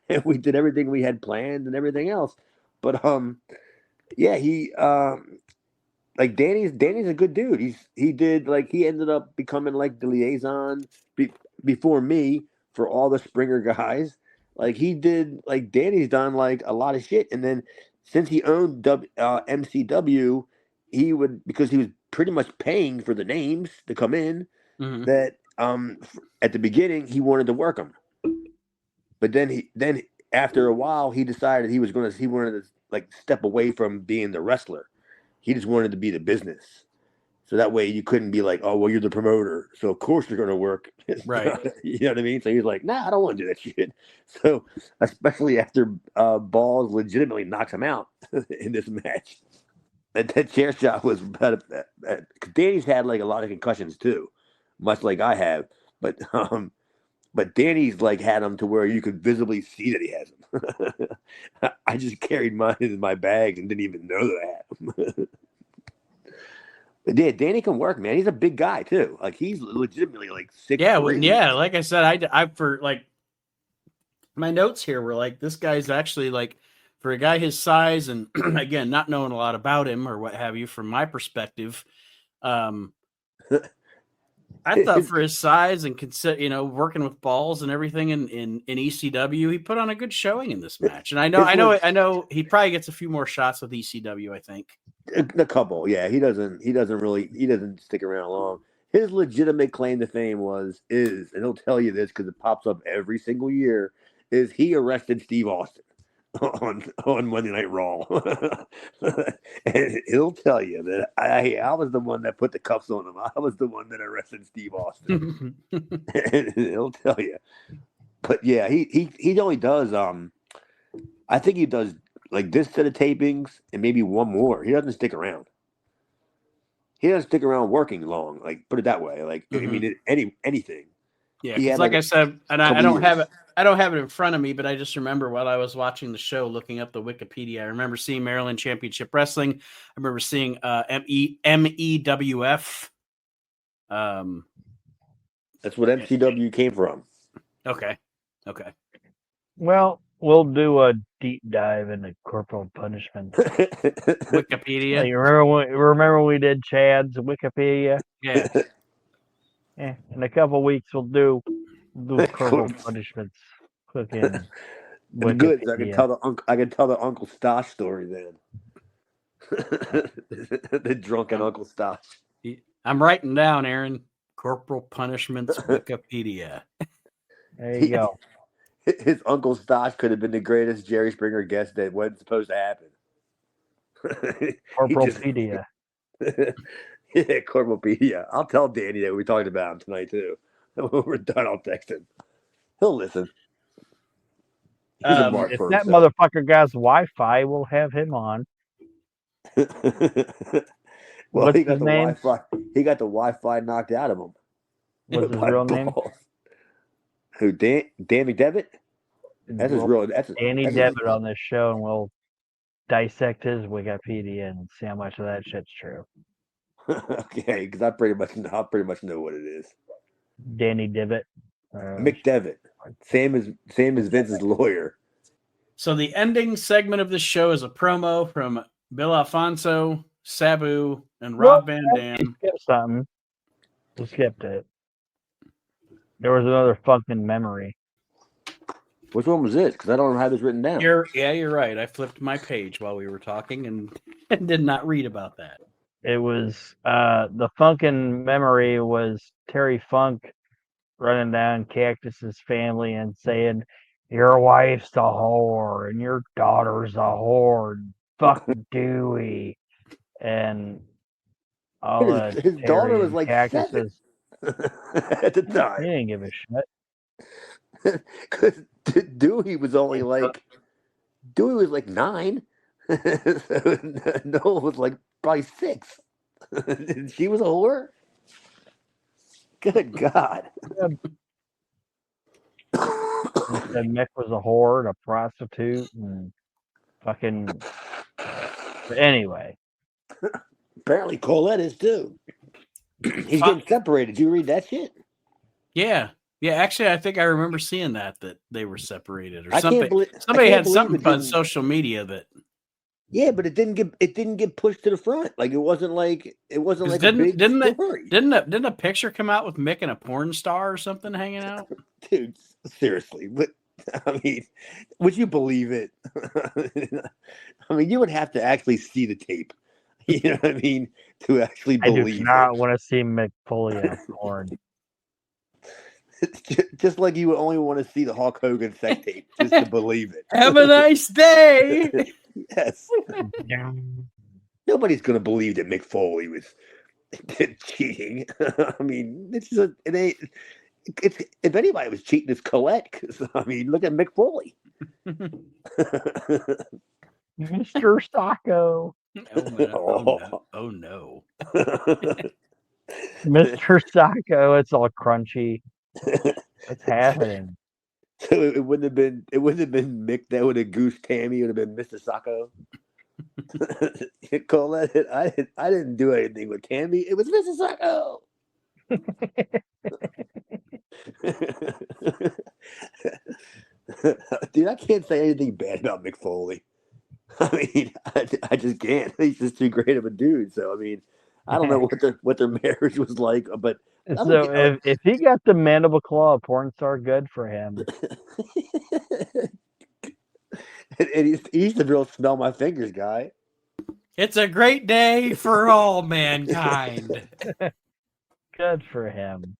and we did everything we had planned and everything else. But yeah, he like Danny's a good dude. He ended up becoming like the liaison before me for all the Springer guys. Like he did, like Danny's done like a lot of shit, and then since he owned MCW, he would, because he was pretty much paying for the names to come in. That at the beginning he wanted to work them, but then after a while he decided he wanted to like step away from being the wrestler. He just wanted to be the business. So that way you couldn't be like, oh, well, you're the promoter, so of course you're going to work. Right. You know what I mean? So he's like, nah, I don't want to do that shit. So especially after Balls legitimately knocks him out in this match. That chair shot was bad. Danny's had like a lot of concussions too, much like I have. But Danny's like had him to where you could visibly see that he has him. I just carried mine in my bag and didn't even know that I had him. But yeah, Danny can work, man. He's a big guy too. Like he's legitimately like 6'3". Yeah. Like I said, I for like my notes here were like, this guy's actually like, for a guy his size, and again, not knowing a lot about him or what have you, from my perspective, I thought for his size and working with Balls and everything in ECW, he put on a good showing in this match. And I know he probably gets a few more shots with ECW, I think. A couple, yeah. He doesn't stick around long. His legitimate claim to fame is, and he'll tell you this because it pops up every single year, is he arrested Steve Austin on Monday Night Raw. And he'll tell you that I was the one that put the cuffs on him. I was the one that arrested Steve Austin. And he'll tell you. But yeah, he only does I think he does like this set of tapings and maybe one more. He doesn't stick around. He doesn't stick around working long. Like, put it that way. Like, I mean, anything. Yeah, like I said, and I don't have it. I don't have it in front of me, but I just remember while I was watching the show, looking up the Wikipedia, I remember seeing Maryland Championship Wrestling. I remember seeing MEWF. That's what MCW came from. Okay. Well, we'll do a deep dive into Corporal Punishment. Wikipedia. Like, remember when we did Chad's Wikipedia? Yeah. In a couple weeks we'll do Corporal Punishment's cooking. Good. So I can tell the Uncle Stosh story then. The drunken Uncle Stosh. I'm writing down, Aaron, Corporal Punishment's Wikipedia. There you go. His Uncle Stosh could have been the greatest Jerry Springer guest that wasn't supposed to happen. Corporalpedia. Yeah, Corporalpedia. I'll tell Danny that we talked about him tonight too. When we're done, I'll text him. He'll listen. He's a mark if for that himself. motherfucker got Wi-Fi, we'll have him on. Well, What's he got his the name? Wi-Fi. He got the Wi-Fi knocked out of him. What's his real name? Who? Dan McDevitt? That's his real. Danny Devitt on this show, and we'll dissect his Wikipedia and see how much of that shit's true. Okay, because I pretty much know what it is. Danny Devitt. McDevitt. Same as Vince's lawyer. So the ending segment of this show is a promo from Bill Alfonso, Sabu, and Rob Van Dam. Skip something. We skipped it. There was another fucking memory. Which one was this? Because I don't have this written down. You're right. I flipped my page while we were talking and did not read about that. It was the funkin' memory was Terry Funk running down Cactus's family and saying, "Your wife's a whore and your daughter's a whore. And fuck Dewey." And all His daughter was like Cactus's 7 at the he time. didn't give a shit. Because Dewey was only like 9. So Noah was like probably 6. She was a whore. Good God. And Mick was a whore and a prostitute and fucking. Anyway, Apparently Colette is too. He's getting separated. Did you read that shit? Yeah. Actually, I think I remember seeing that they were separated or I something. can't believe, Somebody I can't had believe something it on didn't- social media that. Yeah, but it didn't get pushed to the front. Like it wasn't like a big story. Didn't a picture come out with Mick and a porn star or something hanging out? Dude, seriously. But I mean, would you believe it? I mean, you would have to actually see the tape. You know what I mean? To actually I believe do not it. want to see Mick Foley on porn. It's just like you would only want to see the Hulk Hogan sex tape just to believe it. Have a nice day. Yes. Nobody's gonna believe that Mick Foley was cheating. I mean, if anybody was cheating, it's Colette. 'Cause, I mean, look at Mick Foley. Mr. Sacco. Oh no. Mr. Sacco, it's all crunchy. What's happening? So it wouldn't have been Mick that would have goosed Tammy. It would have been Mr. Sacco. Colette, I didn't do anything with Tammy. It was Mr. Sacco. Dude, I can't say anything bad about Mick Foley. I mean, I just can't. He's just too great of a dude. So I mean, I don't know what their marriage was like, but So if he got the mandible claw of porn star, good for him. and he's the real smell my fingers guy. It's a great day for all mankind. Good for him.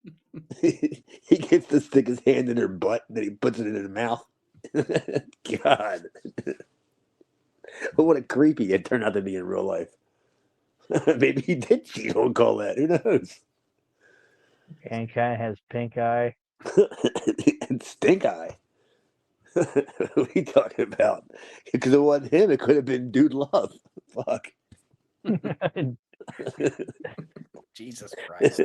He gets to stick his hand in her butt, and then he puts it in his mouth. God. What a creepy it turned out to be in real life. Maybe he did cheat on Colette. Who knows? And kind of has pink eye. And stink eye. What are you talking about? Because it wasn't him. It could have been Dude Love. Fuck. Jesus Christ.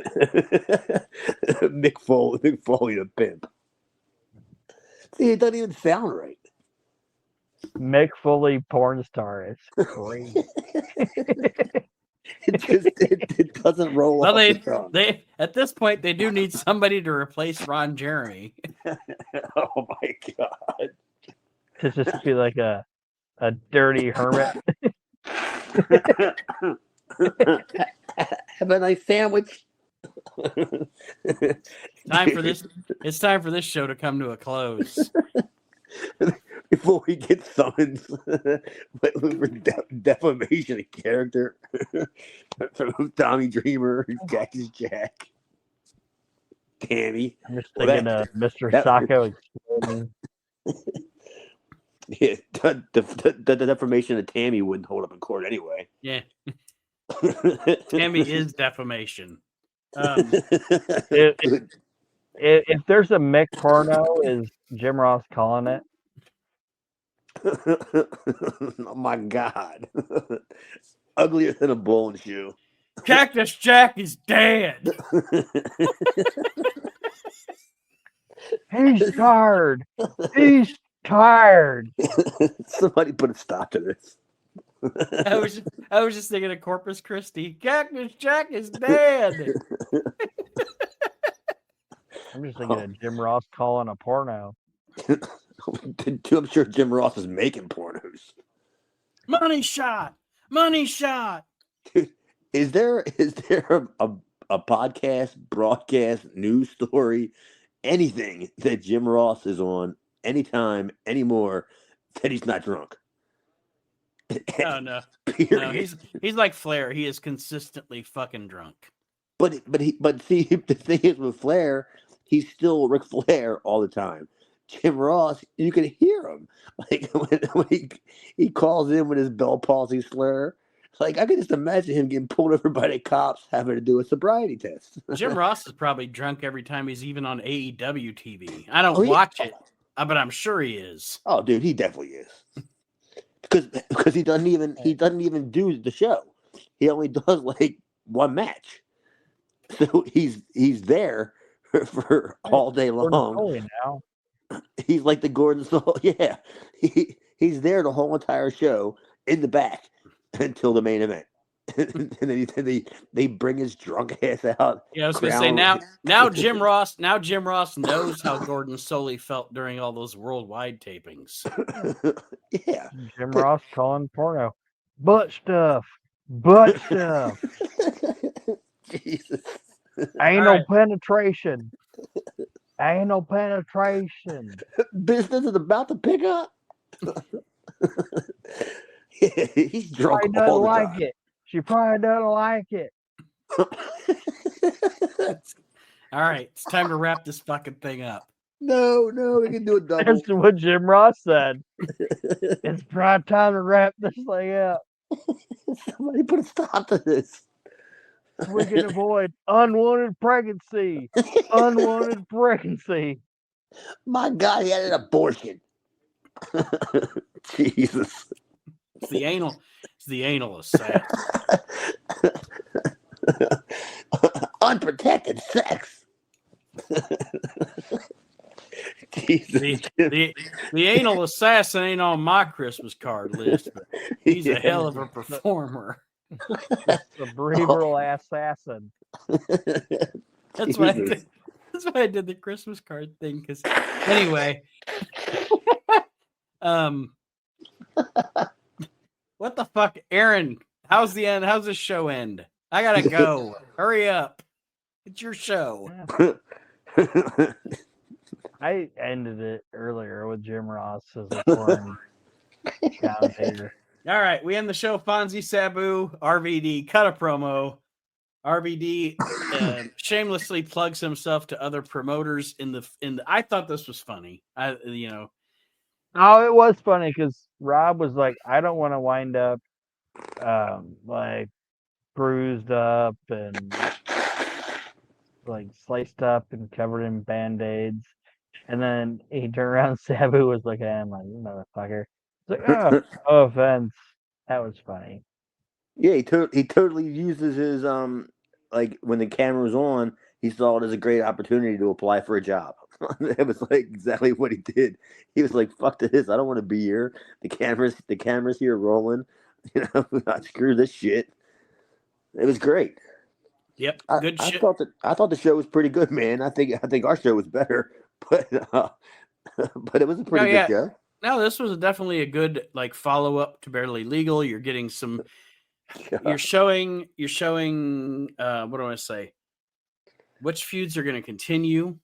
Mick Foley the pimp. See, it doesn't even sound right. Mick Foley porn star. It's great. It doesn't roll Well, off the tongue. they at this point they do need somebody to replace Ron Jeremy. Oh my God. To just be like a dirty hermit. Have a nice sandwich. It's time for this show to come to a close. Before we get summoned for defamation of character from Tommy Dreamer, Cactus Jack, Tammy. I'm just thinking of Mr. Sacco exploding. Yeah, the defamation of Tammy wouldn't hold up in court anyway. Yeah. Tammy is defamation. If there's a Mick porno, is Jim Ross calling it? Oh my God. Uglier than a bowling shoe. Cactus Jack is dead. He's tired. He's tired. Somebody put a stop to this. I was just thinking of Corpus Christi. Cactus Jack is dead. I'm just thinking of Jim Ross calling a porno. I'm sure Jim Ross is making pornos. Money shot. Money shot. Dude, is there a podcast, broadcast, news story, anything that Jim Ross is on anytime anymore that he's not drunk. Oh no. Period. No, he's like Flair. He is consistently fucking drunk. But see, the thing is with Flair, he's still Ric Flair all the time. Jim Ross, you can hear him like when he calls in with his Bell palsy slur. Like I can just imagine him getting pulled over by the cops having to do a sobriety test. Jim Ross is probably drunk every time he's even on AEW TV. I don't watch it, but I'm sure he is. Oh, dude, he definitely is. Because he doesn't even do the show. He only does like one match. So he's there for all day long. Now. He's like the Gordon Soul. Yeah, he's there the whole entire show in the back until the main event, and then they bring his drunk ass out. Yeah, I was gonna say now Jim Ross knows how Gordon Soley felt during all those worldwide tapings. Yeah, Jim Ross calling porno, butt stuff. Jesus. Anal penetration. Business is about to pick up. Yeah, he's drunk She all the like time. it. She probably doesn't like it. All right, it's time to wrap this fucking thing up. No, we can do a double. That's what Jim Ross said. It's probably time to wrap this thing up. Somebody put a stop to this. We can avoid unwanted pregnancy. My God, he had an abortion. Jesus. It's the anal assassin. Unprotected sex. Jesus. The anal assassin ain't on my Christmas card list, but he's a hell of a performer. Cerebral assassin. That's why I did the Christmas card thing. Because anyway, what the fuck, Aaron? How's the end? How's the show end? I gotta go. Hurry up! It's your show. I ended it earlier with Jim Ross as a foreign commentator. All right, we end the show. Fonzie Sabu, RVD, cut a promo. RVD shamelessly plugs himself to other promoters in the. I thought this was funny. Oh, it was funny because Rob was like, I don't want to wind up like bruised up and like sliced up and covered in band-aids. And then he turned around, Sabu was looking at him like, you motherfucker. It's like, oh, no offense. That was funny. Yeah, he totally uses his like when the camera was on, he saw it as a great opportunity to apply for a job. It was like exactly what he did. He was like, "Fuck this! I don't want to be here. The cameras here rolling. You know, screw this shit." It was great. Yep, good shit. I thought the show was pretty good, man. I think our show was better, but it was a pretty good show. No, this was definitely a good like follow up to Barely Legal. You're getting some. You're showing. What do I say? Which feuds are going to continue,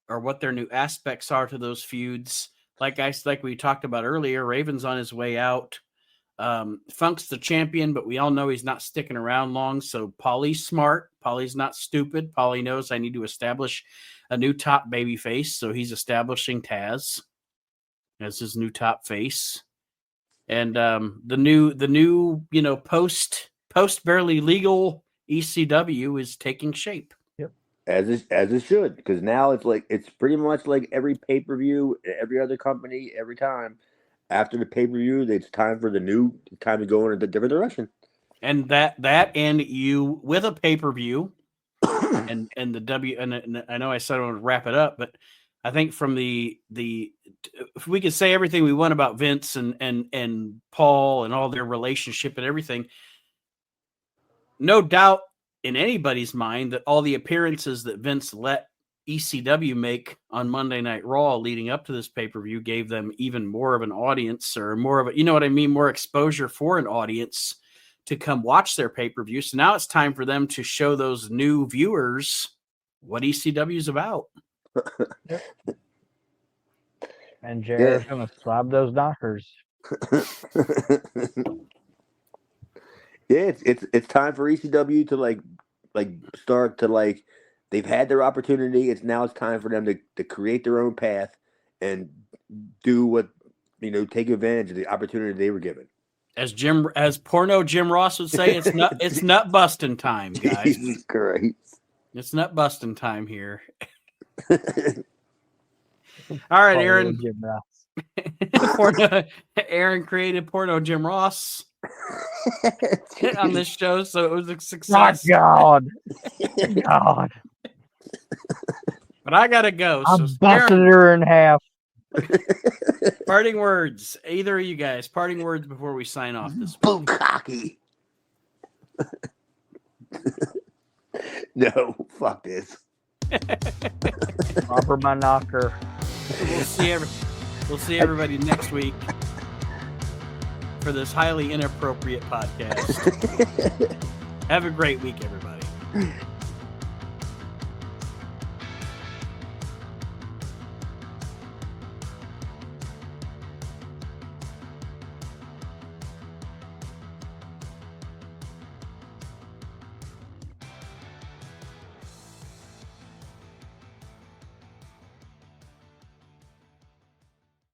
or what their new aspects are to those feuds. Like we talked about earlier, Raven's on his way out. Funk's the champion, but we all know he's not sticking around long. So Paulie's smart. Paulie's not stupid. Paulie knows I need to establish a new top baby face. So he's establishing Taz as his new top face. And the new post Barely Legal ECW is taking shape. Yep. As it should, because now it's pretty much like every pay-per-view, every other company, every time. After the pay-per-view, it's time to go in a different direction. And that and you with a pay-per-view and the W and I know I said I would wrap it up, but I think from the if we could say everything we want about Vince and Paul and all their relationship and everything, no doubt in anybody's mind that all the appearances that Vince let ECW make on Monday Night Raw leading up to this pay-per-view gave them even more of an audience or more of a, you know what I mean, more exposure for an audience to come watch their pay-per-view. So now it's time for them to show those new viewers what ECW is about. And Jared's gonna slab those knockers. Yeah, it's time for ECW to like start to like they've had their opportunity. It's time for them to create their own path and do what take advantage of the opportunity they were given. As porno Jim Ross would say, it's nut busting time, guys. Jesus Christ. It's nut busting time here. All right, Aaron. Jim Ross. Aaron created porno Jim Ross on this show, so it was a success. God. But I gotta go. I'm So busting her in half. Parting words. Either of you guys, parting words before we sign off this week. Bukkake. No, fuck this. Robber my knocker. We'll see everybody next week for this highly inappropriate podcast. Have a great week, everybody.